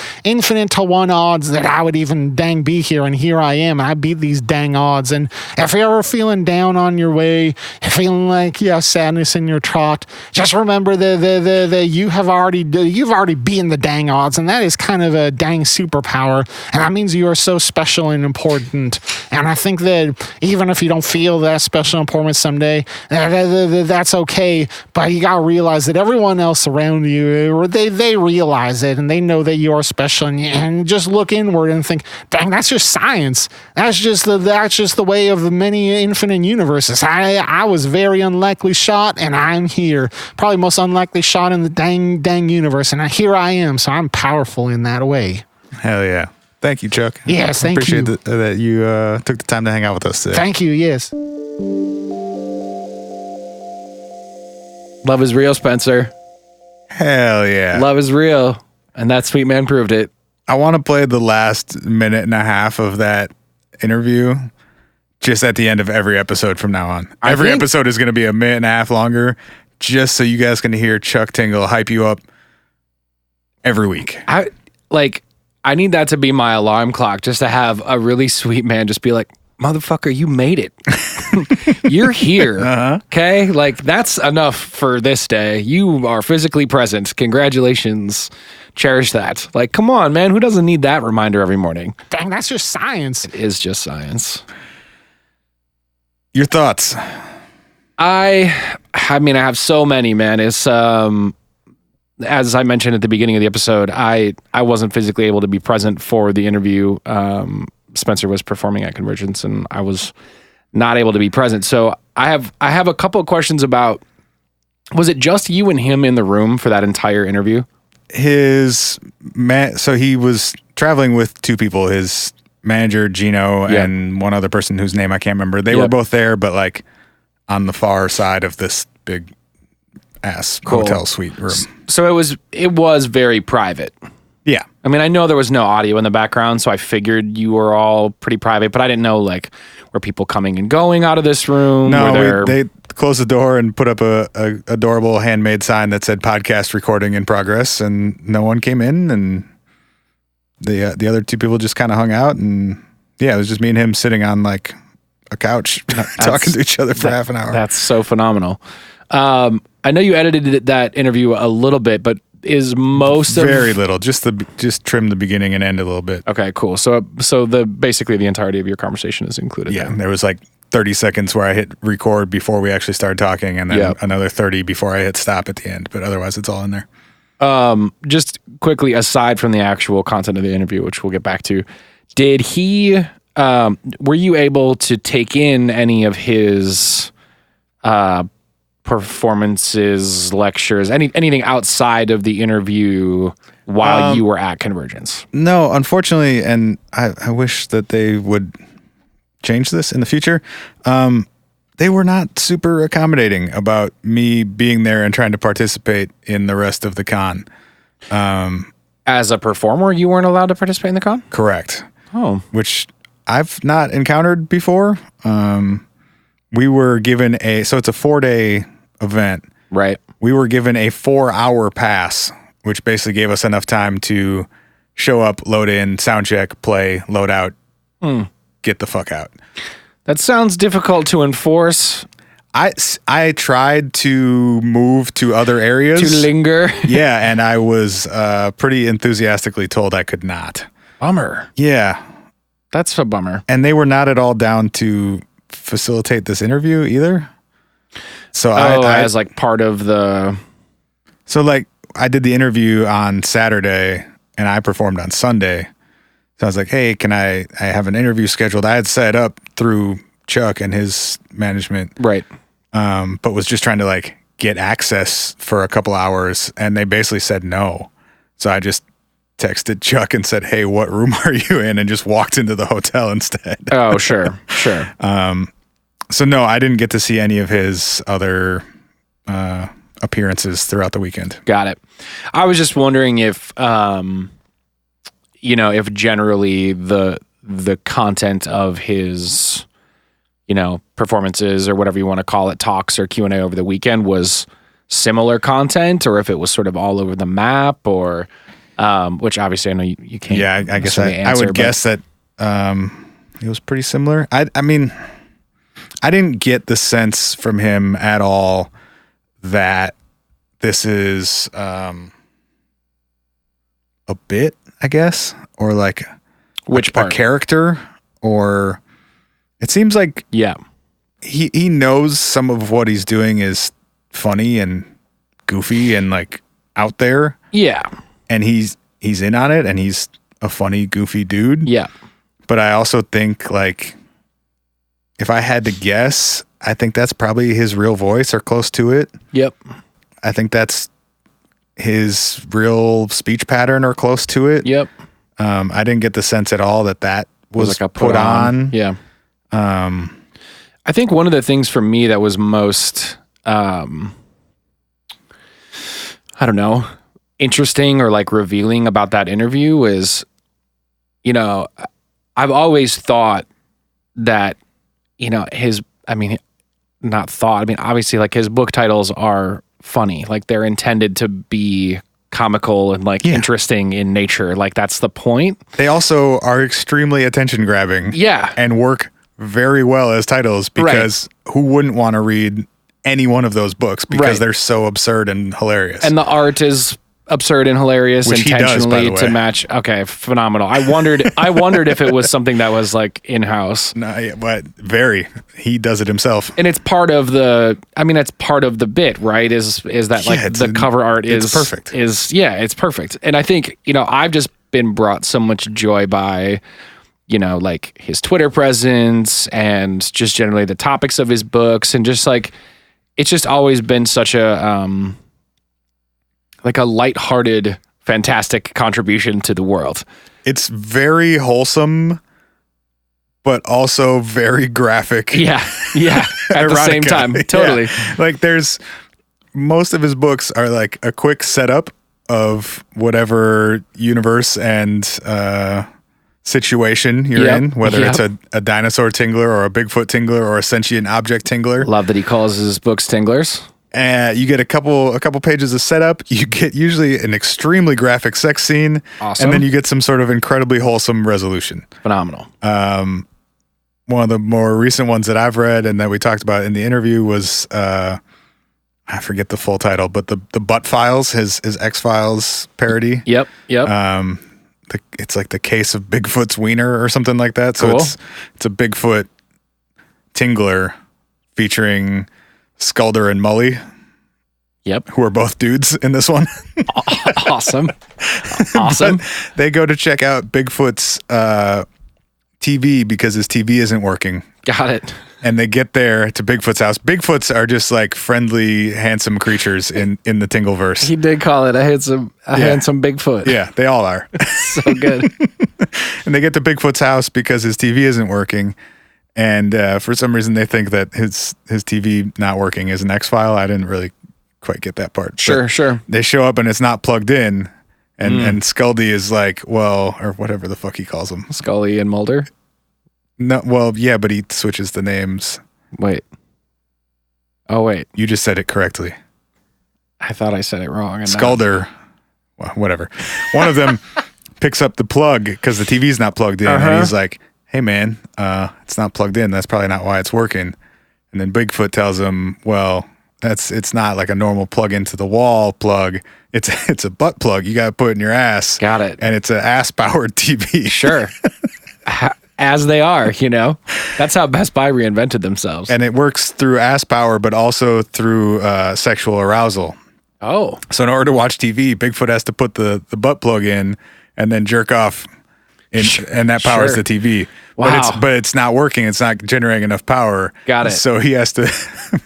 one odds that I would even dang be here. And here I am. I beat these dang odds. And if you're ever feeling down on your way, feeling like you have sadness in your trot, just remember that you've already beaten the dang odds. And that is kind of a dang superpower. And that means you are so special and important. And I think that even if you don't feel that special and important someday, that's okay. But you got to realize that everyone else around you, they realize it and they know that you are special, and just look inward and think, dang, that's just science. That's just the way of the many infinite universes. I was very unlikely shot, and I'm here. Probably most unlikely shot in the dang universe, and here I am. So I'm powerful in that way. Hell yeah. Thank you, Chuck. Yes, thank you. Appreciate that you took the time to hang out with us today. Thank you. Yes. Love is real, Spencer. Hell yeah. Love is real. And that sweet man proved it. I want to play the last minute and a half of that interview just at the end of every episode from now on. Every episode is going to be a minute and a half longer just so you guys can hear Chuck Tingle hype you up every week. I need that to be my alarm clock, just to have a really sweet man just be like, motherfucker, you made it. You're here. Okay? Like, that's enough for this day. You are physically present. Congratulations. Cherish that. Like, come on, man. Who doesn't need that reminder every morning? Dang, that's just science. It is just science. Your thoughts? I mean, I have so many, man. It's as I mentioned at the beginning of the episode, I wasn't physically able to be present for the interview. Spencer was performing at Convergence, and I was not able to be present. So I have a couple of questions about, was it just you and him in the room for that entire interview? So he was traveling with two people, his manager, Gino, and one other person whose name I can't remember. They were both there, but like on the far side of this big ass hotel suite room. So it was very private. Yeah. I mean, I know there was no audio in the background, so I figured you were all pretty private, but I didn't know, like, were people coming and going out of this room? No, they closed the door and put up a adorable handmade sign that said podcast recording in progress, and no one came in, and the other two people just kind of hung out, and yeah, it was just me and him sitting on like a couch talking to each other for half an hour. That's so phenomenal. I know you edited that interview a little bit, but is most of very little, just trim the beginning and end a little bit. Okay, cool. So basically the entirety of your conversation is included. Yeah, there was like 30 seconds where I hit record before we actually started talking, and then another 30 before I hit stop at the end. But otherwise, it's all in there. Just quickly, aside from the actual content of the interview, which we'll get back to, did he? Were you able to take in any of his performances, lectures, anything outside of the interview while you were at Convergence? No, unfortunately, and I wish that they would change this in the future. They were not super accommodating about me being there and trying to participate in the rest of the con. As a performer, you weren't allowed to participate in the con? Correct. Oh. Which I've not encountered before. We were given so it's a 4-day event. Right. We were given a 4-hour pass, which basically gave us enough time to show up, load in, sound check, play, load out, get the fuck out. That sounds difficult to enforce. I tried to move to other areas. To linger. Yeah, and I was pretty enthusiastically told I could not. Bummer. Yeah. That's a bummer. And they were not at all down to facilitate this interview either. So I as like part of the... So like I did the interview on Saturday and I performed on Sunday. So I was like, hey, I have an interview scheduled. I had set up through Chuck and his management. Right. But was just trying to like get access for a couple hours, and they basically said no. So I just texted Chuck and said, hey, what room are you in? And just walked into the hotel instead. Oh, sure. So no, I didn't get to see any of his other appearances throughout the weekend. Got it. I was just wondering if, if generally the content of his, performances or whatever you want to call it, talks or Q&A over the weekend was similar content, or if it was sort of all over the map, or which obviously I know you can't. Yeah, I guess I would guess that it was pretty similar. I mean, I didn't get the sense from him at all that this is a bit, I guess, or like which part? A character, or it seems like he knows some of what he's doing is funny and goofy and like out there. Yeah. And he's in on it, and he's a funny, goofy dude. Yeah. But I also think, like, if I had to guess, I think that's probably his real voice or close to it. Yep. I think that's his real speech pattern or close to it. Yep. I didn't get the sense at all that was like a put on. Yeah. I think one of the things for me that was most, I don't know, interesting or like revealing about that interview is, you know, I've always thought that, you know, obviously like his book titles are funny. Like they're intended to be comical and like interesting in nature. Like that's the point. They also are extremely attention grabbing. Yeah. And work very well as titles because who wouldn't want to read any one of those books because they're so absurd and hilarious. And the art is absurd and hilarious Which intentionally he does, by the to way. match. Okay, phenomenal. I wondered if it was something that was like in-house. No, yeah, but he does it himself. And it's part of the bit, right? Is that like the cover art is perfect. It's perfect. And I think, you know, I've just been brought so much joy by, you know, like his Twitter presence and just generally the topics of his books and just like, it's just always been such a, like a lighthearted, fantastic contribution to the world. It's very wholesome, but also very graphic. Yeah. At the same time. Totally. Yeah. Like most of his books are like a quick setup of whatever universe and situation you're in, whether it's a dinosaur tingler or a Bigfoot tingler or a sentient object tingler. Love that he calls his books tinglers. You get a couple pages of setup. You get usually an extremely graphic sex scene, Awesome. and then you get some sort of incredibly wholesome resolution. Phenomenal. One of the more recent ones that I've read and that we talked about in the interview was I forget the full title, but the Butt Files, his X-Files parody. Yep. It's like the case of Bigfoot's wiener or something like that. So Cool. it's a Bigfoot tingler featuring Skulder and Mully. Yep. Who are both dudes in this one. Awesome. But they go to check out Bigfoot's TV because his TV isn't working. Got it. And they get there to Bigfoot's house. Bigfoots are just like friendly, handsome creatures in the Tingleverse. He did call it a handsome Bigfoot. Yeah, they all are. So good. And they get to Bigfoot's house because his TV isn't working. And for some reason, they think that his TV not working is an X-File. I didn't really quite get that part. Sure. They show up and it's not plugged in. And Scully is like, well, or whatever the fuck he calls them. Scully and Mulder? No, well, yeah, but he switches the names. Wait. Oh, wait. You just said it correctly. I thought I said it wrong. Skulder. Well, whatever. One of them picks up the plug because the TV's not plugged in. And he's like, hey, man, it's not plugged in. That's probably not why it's working. And then Bigfoot tells him, well, it's not like a normal plug into the wall plug. It's a butt plug. You got to put it in your ass. Got it. And it's an ass-powered TV. Sure. As they are, you know. That's how Best Buy reinvented themselves. And it works through ass power, but also through sexual arousal. Oh. So in order to watch TV, Bigfoot has to put the butt plug in and then jerk off, and that powers the TV. Wow. But it's not working. It's not generating enough power. Got it. So he has to,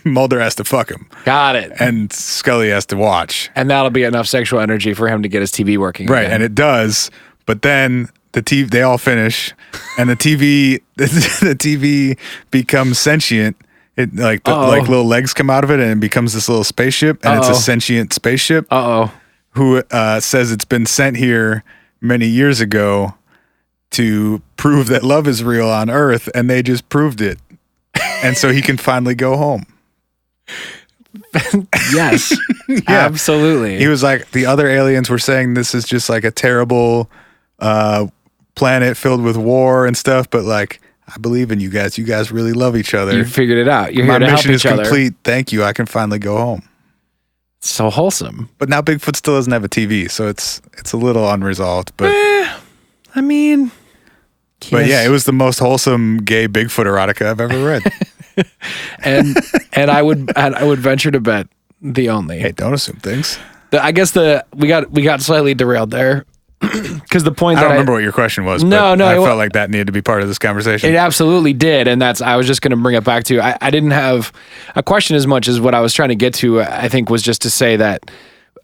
Mulder has to fuck him. Got it. And Scully has to watch. And that'll be enough sexual energy for him to get his TV working Right, again. and it does. But then the TV, they all finish, and the TV becomes sentient. It like little legs come out of it, and it becomes this little spaceship, and it's a sentient spaceship. Who says it's been sent here many years ago to prove that love is real on Earth, and they just proved it, and so he can finally go home. Yes, absolutely. He was like, the other aliens were saying this is just like a terrible planet filled with war and stuff, but like, I believe in you guys. You guys really love each other. You figured it out. You're My here to help mission is each other. complete. Thank you. I can finally go home. So wholesome. But now Bigfoot still doesn't have a TV, so it's a little unresolved. But I mean, but yeah, it was the most wholesome gay Bigfoot erotica I've ever read. and I would venture to bet the only. Hey, don't assume things. I guess we got slightly derailed there because the point I that don't remember what your question was. No, but I felt like that needed to be part of this conversation. It absolutely did, and I was just going to bring it back to. I didn't have a question as much as what I was trying to get to. I think was just to say that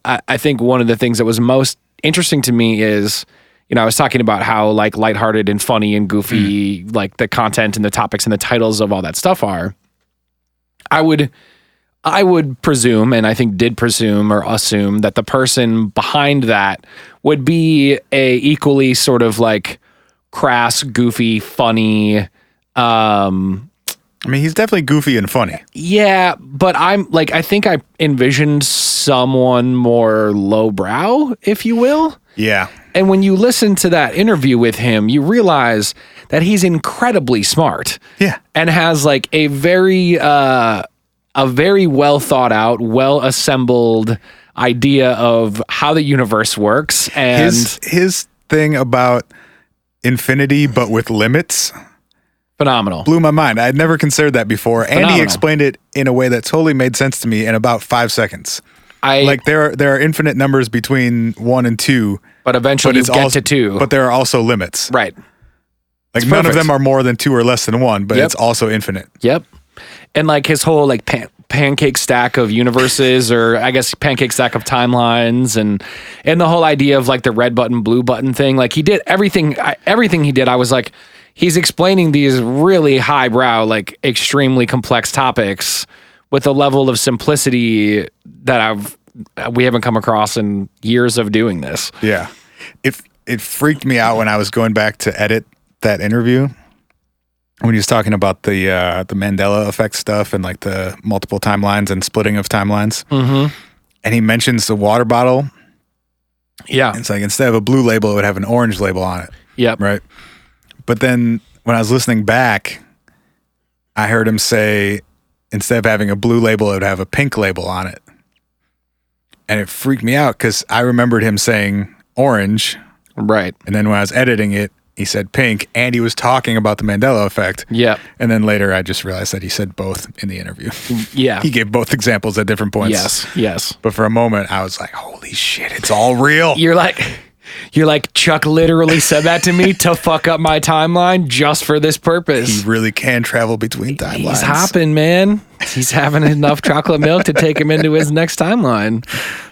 I think one of the things that was most interesting to me is I was talking about how like lighthearted and funny and goofy, like the content and the topics and the titles of all that stuff are. I would presume, and I think did presume or assume, that the person behind that would be a equally sort of like crass, goofy, funny. I mean, he's definitely goofy and funny. Yeah, but I'm like, I think I envisioned someone more lowbrow, if you will. Yeah. And when you listen to that interview with him, you realize that he's incredibly smart. Yeah. And has like a very well thought out, well assembled idea of how the universe works. And his thing about infinity, but with limits, phenomenal. Blew my mind. I had never considered that before. Phenomenal. And he explained it in a way that totally made sense to me in about 5 seconds. Like there are infinite numbers between 1 and 2. But eventually you get to 2. But there are also limits. Right. Like none of them are more than 2 or less than 1, but it's also infinite. Yep. And like his whole like pancake stack of universes, or I guess pancake stack of timelines, and the whole idea of like the red button, blue button thing. Like he did everything he did. I was like, he's explaining these really highbrow, like extremely complex topics with a level of simplicity that we haven't come across in years of doing this. Yeah. It freaked me out when I was going back to edit that interview, when he was talking about the Mandela effect stuff and like the multiple timelines and splitting of timelines. Mm-hmm. And he mentions the water bottle. Yeah. It's like, instead of a blue label, it would have an orange label on it. Yep. Right. But then when I was listening back, I heard him say, instead of having a blue label, it would have a pink label on it. And it freaked me out because I remembered him saying orange. Right. And then when I was editing it, he said pink, and he was talking about the Mandela effect. Yeah. And then later I just realized that he said both in the interview. Yeah. He gave both examples at different points. Yes. But for a moment I was like, holy shit, it's all real. You're like, Chuck literally said that to me to fuck up my timeline just for this purpose. He really can travel between timelines. He's hopping, man. He's having enough chocolate milk to take him into his next timeline.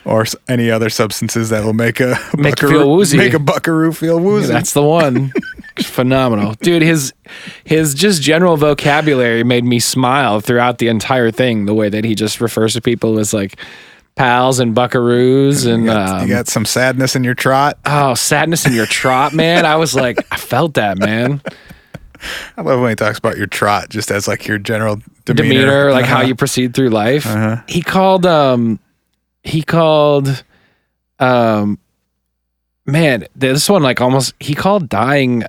Or any other substances that will make a feel woozy. Make a buckaroo feel woozy. That's the one. Phenomenal. Dude, his just general vocabulary made me smile throughout the entire thing. The way that he just refers to people as like pals and buckaroos. And you got some sadness in your trot. Oh, sadness in your trot, man. I was like, I felt that, man. I love when he talks about your trot just as like your general demeanor, like how you proceed through life. He called man, this one like almost, he called dying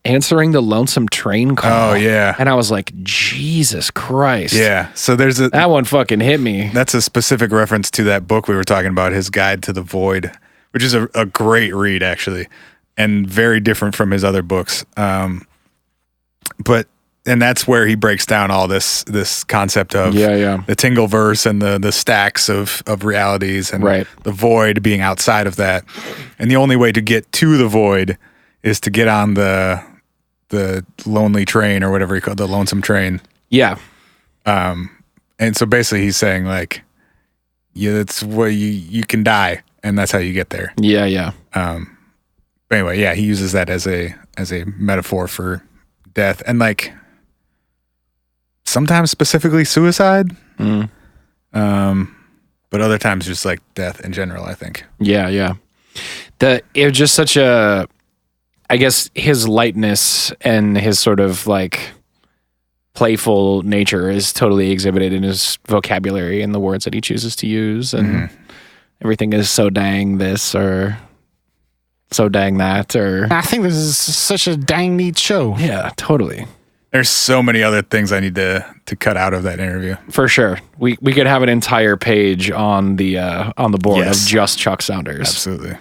answering the lonesome train call. Oh yeah. And I was like, Jesus Christ. Yeah. So that one fucking hit me. That's a specific reference to that book we were talking about, his Guide to the Void, which is a great read actually, and very different from his other books. And that's where he breaks down all this concept of the Tingle verse and the stacks of realities and the void being outside of that. And the only way to get to the void is to get on the lonely train, or whatever he called the lonesome train. Yeah. And so basically he's saying like, yeah, that's where you can die, and that's how you get there. Yeah. But anyway, yeah, he uses that as a metaphor for death, and like sometimes specifically suicide, but other times just like death in general, I think. Yeah. It was just such a, I guess his lightness and his sort of like playful nature is totally exhibited in his vocabulary and the words that he chooses to use, and everything is so dang this or so dang that, or I think this is such a dang neat show. Yeah, totally. There's so many other things I need to cut out of that interview. For sure. We could have an entire page on the board of just Chuck Saunders. Absolutely.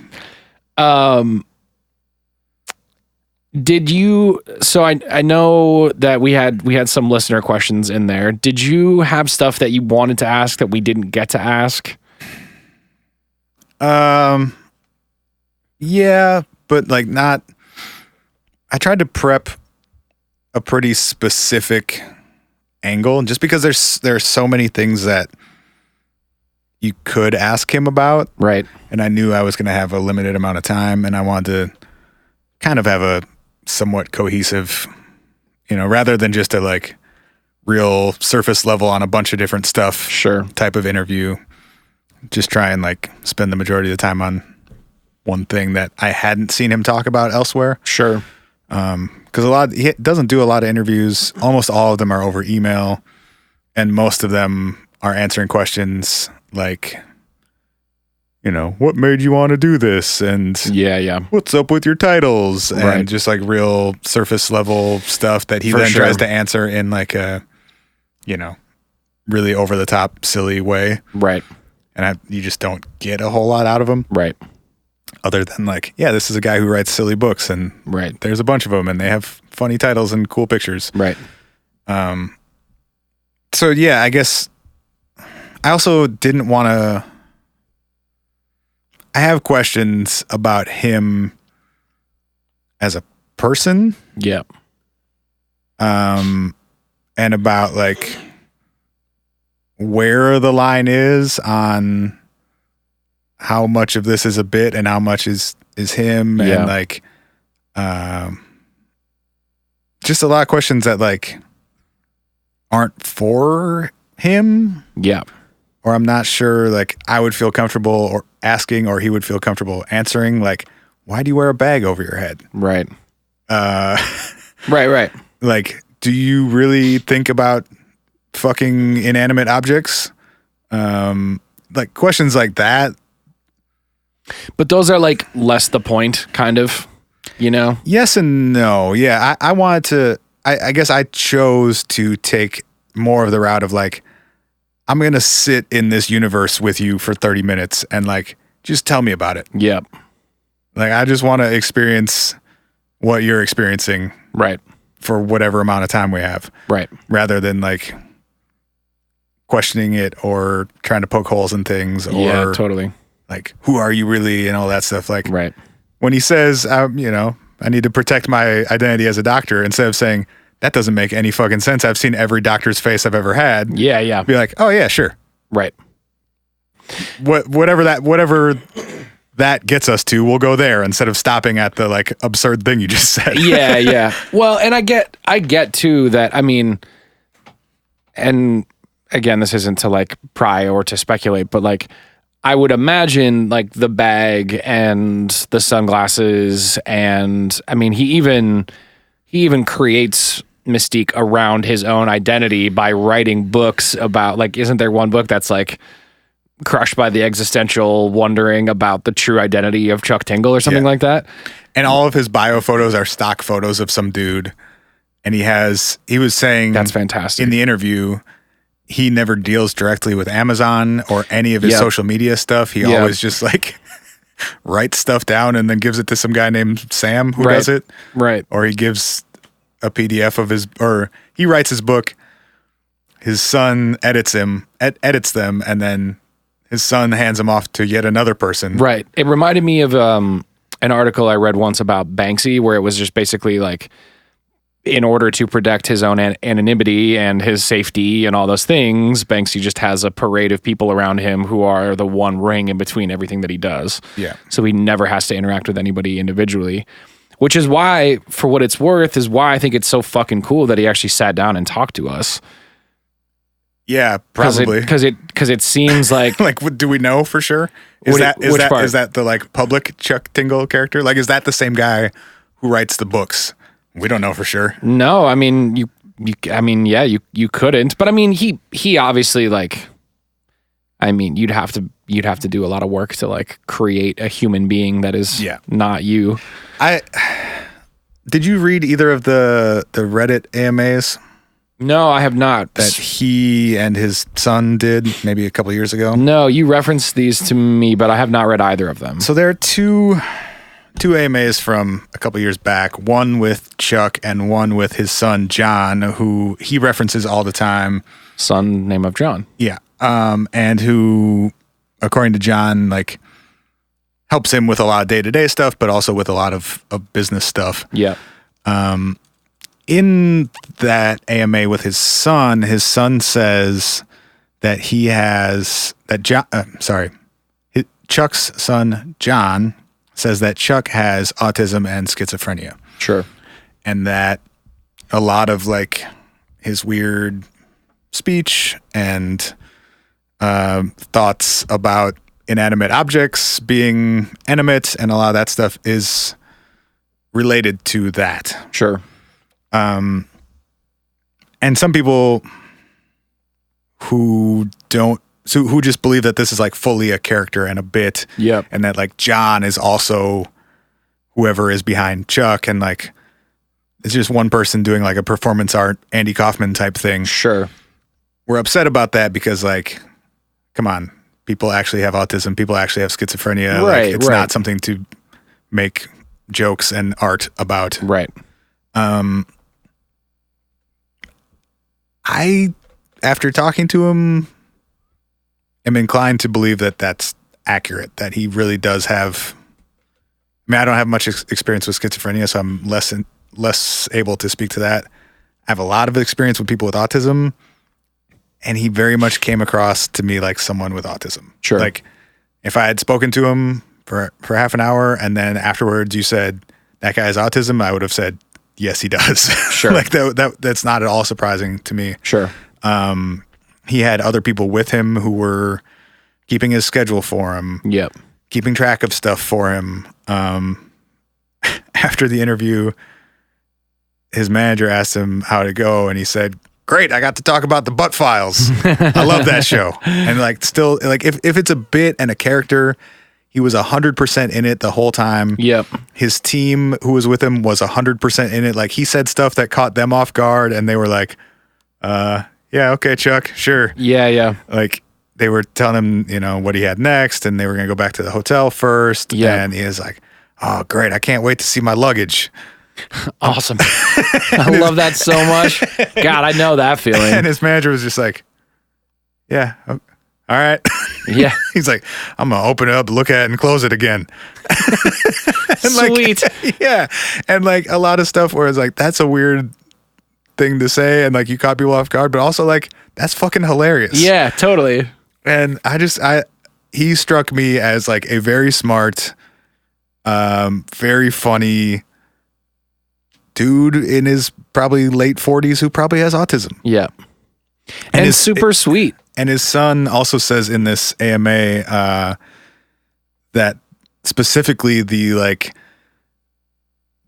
Did you, so I know that we had some listener questions in there. Did you have stuff that you wanted to ask that we didn't get to ask? Yeah, but like not, I tried to prep a pretty specific angle, just because there are so many things that you could ask him about. Right. And I knew I was going to have a limited amount of time, and I wanted to kind of have a somewhat cohesive, rather than just a like real surface level on a bunch of different stuff Sure. type of interview. Just try and like spend the majority of the time on one thing that I hadn't seen him talk about elsewhere. Sure. Because he doesn't do a lot of interviews. Almost all of them are over email, and most of them are answering questions like, what made you want to do this? And Yeah. what's up with your titles? Right. And just like real surface level stuff that he For then sure. tries to answer in like a, really over the top, silly way. Right. And you just don't get a whole lot out of him. Right. Other than like, yeah, this is a guy who writes silly books, and Right. there's a bunch of them, and they have funny titles and cool pictures. Right. So yeah, I guess I also didn't want to. I have questions about him as a person, Yeah. and about like where the line is on how much of this is a bit and how much is him, Yeah. and like just a lot of questions that like aren't for him, Yeah. or I'm not sure like I would feel comfortable or asking, or he would feel comfortable answering, like, why do you wear a bag over your head? Right. Right. Like, do you really think about fucking inanimate objects? Like questions like that. But those are like less the point, kind of, Yes and no. Yeah, I wanted to. I guess I chose to take more of the route of like, I'm gonna sit in this universe with you for 30 minutes and like just tell me about it. Yeah. Like I just want to experience what you're experiencing Right. for whatever amount of time we have, Right. rather than like questioning it or trying to poke holes in things, or Yeah, totally. like, who are you really, and all that stuff. Like Right. when he says, I need to protect my identity as a doctor, instead of saying, that doesn't make any fucking sense, I've seen every doctor's face I've ever had. Yeah. Be like, oh yeah, sure. Right. Whatever that gets us to, we'll go there instead of stopping at the like absurd thing you just said. Yeah. Well, and I get too that, I mean, and again, this isn't to like pry or to speculate, but like, I would imagine like the bag and the sunglasses, and I mean, he even creates mystique around his own identity by writing books about, like, isn't there one book that's like crushed by the existential wondering about the true identity of Chuck Tingle or something like that? And all of his bio photos are stock photos of some dude. And he was saying That's fantastic. in the interview, he never deals directly with Amazon or any of his Yep. social media stuff. He Yep. always just like writes stuff down and then gives it to some guy named Sam who Right. does it. Right. Or he gives a PDF of or he writes his book. His son edits them, and then his son hands them off to yet another person. Right. It reminded me of an article I read once about Banksy, where it was just basically like, in order to protect his own anonymity and his safety and all those things, Banksy just has a parade of people around him who are the one ring in between everything that he does. Yeah. So he never has to interact with anybody individually, which is why, for what it's worth, is why I think it's so fucking cool that he actually sat down and talked to us. Yeah, probably. Because it seems like Like, do we know for sure? Is Which part? that the like public Chuck Tingle character? Like, is that the same guy who writes the books? We don't know for sure. No, I mean you couldn't, but I mean he obviously, like, I mean you'd have to do a lot of work to like create a human being that is not you. Did you read either of the Reddit AMAs No, I have not. that he and his son did maybe a couple years ago? No, you referenced these to me, but I have not read either of them. So there are two AMAs from a couple years back, one with Chuck and one with his son John, who he references all the time. Son, name of John. Yeah. And who, according to John, like helps him with a lot of day-to-day stuff, but also with a lot of business stuff. Yeah. In that AMA with his son says that he has Chuck's son John says that Chuck has autism and schizophrenia, Sure. and that a lot of like his weird speech and thoughts about inanimate objects being animate and a lot of that stuff is related to that. Sure. And some people who just believe that this is like fully a character and a bit. Yep. And that like John is also whoever is behind Chuck, and like it's just one person doing like a performance art Andy Kaufman type thing. Sure. We're upset about that because like, come on, people actually have autism, people actually have schizophrenia. Right, like, it's right. not something to make jokes and art about. Right. I, after talking to him, am inclined to believe that that's accurate, that he really does have, I mean, I don't have much experience with schizophrenia, so I'm less able to speak to that. I have a lot of experience with people with autism, and he very much came across to me like someone with autism. Sure. Like if I had spoken to him for half an hour and then afterwards you said, that guy has autism, I would have said, yes, he does. Sure. Like that's not at all surprising to me. Sure. He had other people with him who were keeping his schedule for him, Yep. keeping track of stuff for him. After the interview, his manager asked him how to go, and he said, "Great, I got to talk about the Butt Files. I love that show." And like, still, like, if it's a bit and a character, he was 100% in it the whole time. Yep. His team who was with him was 100% in it. Like, he said stuff that caught them off guard, and they were like, "Yeah, okay, Chuck, sure." Yeah. Yeah. Like, they were telling him, you know, what he had next, and they were going to go back to the hotel first. Yeah. And he was like, "Oh, great, I can't wait to see my luggage." Awesome. I love that so much. God, I know that feeling. And his manager was just like, "Yeah, all right." Yeah. He's like, "I'm going to open it up, look at it, and close it again." And like, Sweet. yeah. And like a lot of stuff where it's like, that's a weird thing to say, and like you caught people off guard, but also like, that's fucking hilarious. Yeah, totally. And he struck me as like a very smart, very funny dude in his probably late 40s who probably has autism. Yeah. And his- super sweet. And his son also says in this AMA that specifically the like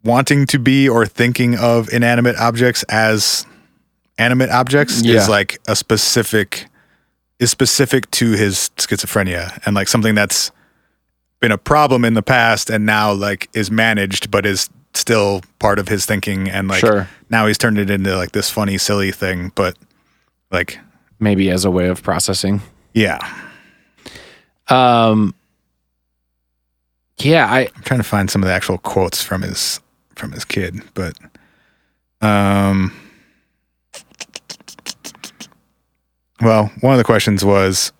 wanting to be or thinking of inanimate objects as animate objects is like specific to his schizophrenia, and like something that's been a problem in the past and now like is managed but is still part of his thinking, and like Sure. now he's turned it into like this funny silly thing, but like Maybe as a way of processing. yeah. Yeah, I'm trying to find some of the actual quotes from his kid, but well, one of the questions was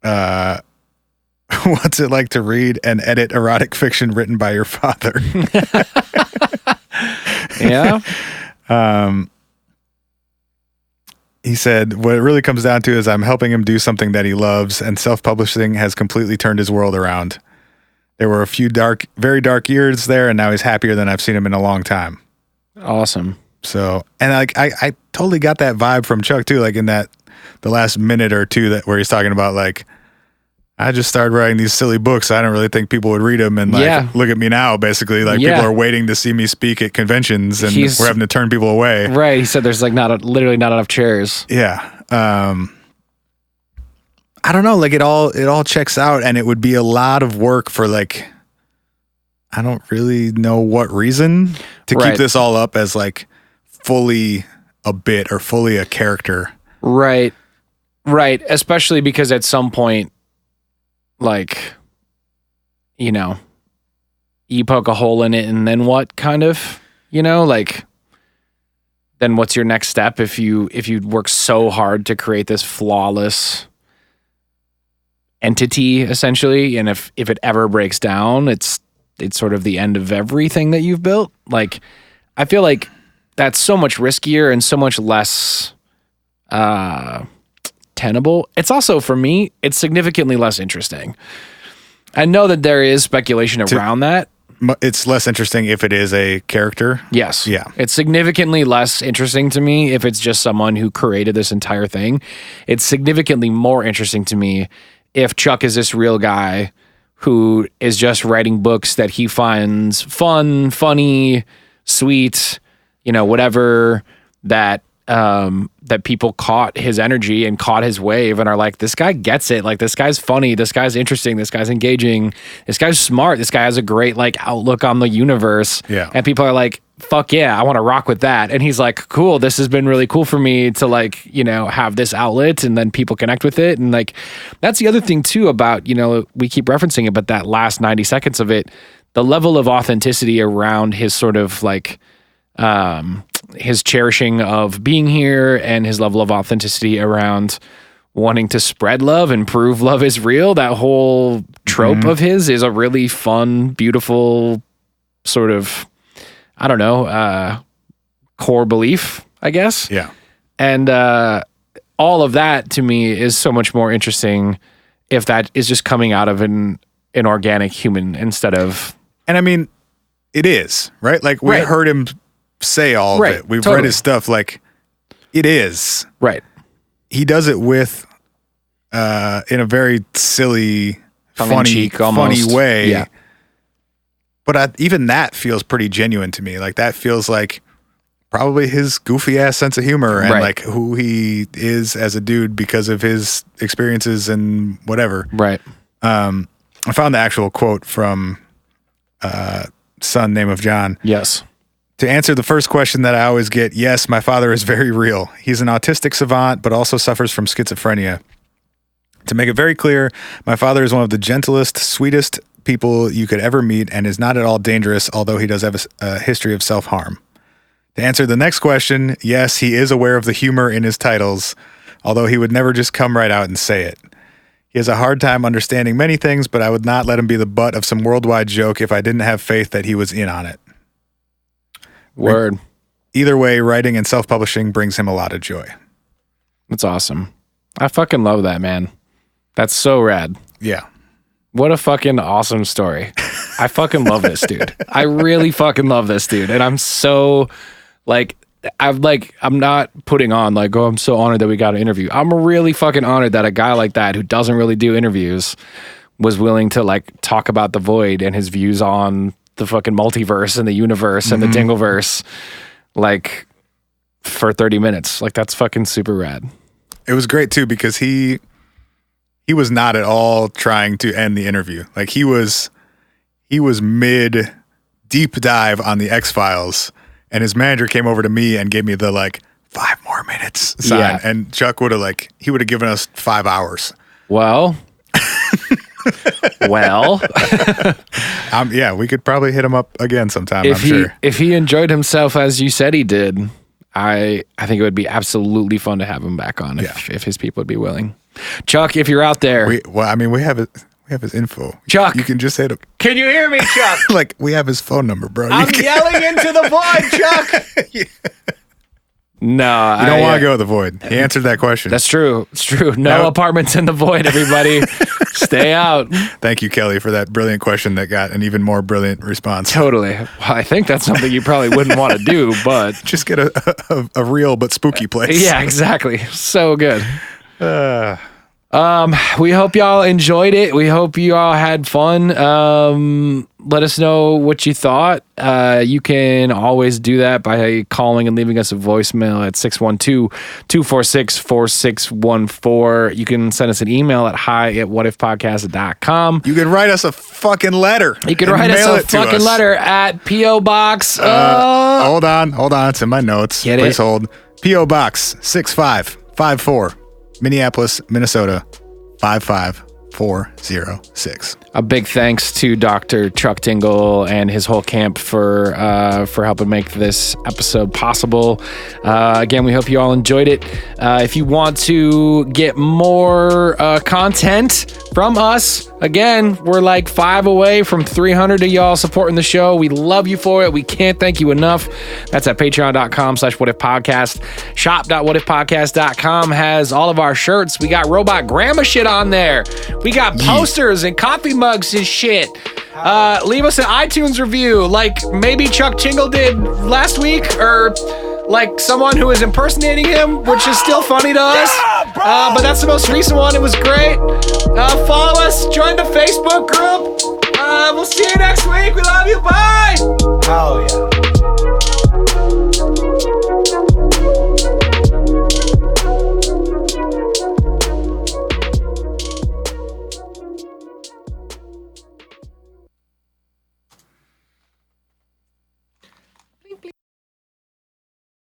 what's it like to read and edit erotic fiction written by your father? yeah. He said, what it really comes down to is I'm helping him do something that he loves, and self-publishing has completely turned his world around. There were a few very dark years there, and now he's happier than I've seen him in a long time. Awesome. So, and like, I totally got that vibe from Chuck too, like in the last minute or two where he's talking about like, I just started writing these silly books. I don't really think people would read them. And like, look at me now, basically. Like, people are waiting to see me speak at conventions, and we're having to turn people away. Right. He said there's like literally not enough chairs. Yeah. I don't know. Like, it all checks out, and it would be a lot of work for like, I don't really know what reason to keep this all up as like fully a bit or fully a character. Right. Right. Especially because at some point, like, you know, you poke a hole in it and then what, kind of, you know, like, then what's your next step if you work so hard to create this flawless entity, essentially, and if it ever breaks down, it's sort of the end of everything that you've built. Like, I feel like that's so much riskier and so much less tenable. It's also, for me, it's significantly less interesting. I know that there is speculation around that. It's less interesting if it is a character. Yes. Yeah. It's significantly less interesting to me if it's just someone who created this entire thing. It's significantly more interesting to me if Chuck is this real guy who is just writing books that he finds fun, funny, sweet, whatever, that that people caught his energy and caught his wave and are like, this guy gets it. Like, this guy's funny. This guy's interesting. This guy's engaging. This guy's smart. This guy has a great outlook on the universe. Yeah. And people are like, fuck yeah, I want to rock with that. And he's like, cool, this has been really cool for me to have this outlet, and then people connect with it. And that's the other thing too about, we keep referencing it, but that last 90 seconds of it, the level of authenticity around his sort of his cherishing of being here and his level of authenticity around wanting to spread love and prove love is real. That whole trope of his is a really fun, beautiful sort of, I don't know, core belief, I guess. Yeah. And all of that to me is so much more interesting if that is just coming out of an organic human instead of... And I mean, it is, right? We heard him say all of it. We've read his stuff. It is. Right. He does it with, in a very silly, funny way. Yeah. But even that feels pretty genuine to me. That feels like probably his goofy ass sense of humor and who he is as a dude because of his experiences and whatever. Right. I found the actual quote from son name of John. Yes. To answer the first question that I always get, yes, my father is very real. He's an autistic savant, but also suffers from schizophrenia. To make it very clear, my father is one of the gentlest, sweetest people you could ever meet and is not at all dangerous, although he does have a history of self-harm. To answer the next question, yes, he is aware of the humor in his titles, although he would never just come right out and say it. He has a hard time understanding many things, but I would not let him be the butt of some worldwide joke if I didn't have faith that he was in on it. Word. Either way, writing and self-publishing brings him a lot of joy. That's awesome. I fucking love that, man. That's so rad. Yeah. What a fucking awesome story. I fucking love this dude. I really fucking love this dude. And I'm so I'm not putting on I'm so honored that we got an interview. I'm really fucking honored that a guy like that who doesn't really do interviews was willing to talk about the void and his views on the fucking multiverse and the universe and the Tingleverse for 30 minutes. That's fucking super rad. It was great too because he was not at all trying to end the interview. He was mid deep dive on the X-Files, and his manager came over to me and gave me the 5 more minutes sign. Yeah. And Chuck would have he would have given us 5 hours. Well, yeah, we could probably hit him up again sometime, I'm sure. If he enjoyed himself as you said he did, I think it would be absolutely fun to have him back on if his people would be willing. Chuck, if you're out there. We have his info. Chuck. You can just hit him. Can you hear me, Chuck? We have his phone number, bro. I'm yelling into the void, Chuck. Yeah. No, you don't want to go with the void. He answered that question. That's true. It's true. No apartments in the void, everybody. Stay out. Thank you, Kelly, for that brilliant question that got an even more brilliant response. Totally. Well, I think that's something you probably wouldn't want to do, but just get a real but spooky place. Yeah, exactly. So good. We hope y'all enjoyed it. We hope you all had fun. Let us know what you thought. You can always do that by calling and leaving us a voicemail at 612-246-4614. You can send us an email at hi@whatifpodcast.com. You can write us a fucking letter. You can write us a fucking letter at P.O. Box. Hold on. It's in my notes. Please hold. P.O. Box 6554. Minneapolis, Minnesota, 55406. A big thanks to Dr. Chuck Tingle and his whole camp for helping make this episode possible. Again, we hope you all enjoyed it. If you want to get more content from us, again, we're 5 away from 300 of y'all supporting the show. We love you for it. We can't thank you enough. That's at patreon.com/whatifpodcast. Shop.whatifpodcast.com has all of our shirts. We got robot grandma shit on there. We got posters and coffee mugs and shit. Leave us an iTunes review, like maybe Chuck Tingle did last week, or like someone who is impersonating him, which is still funny to us. But that's the most recent one. It was great. Follow us. Join the Facebook group. We'll see you next week. We love you. Bye.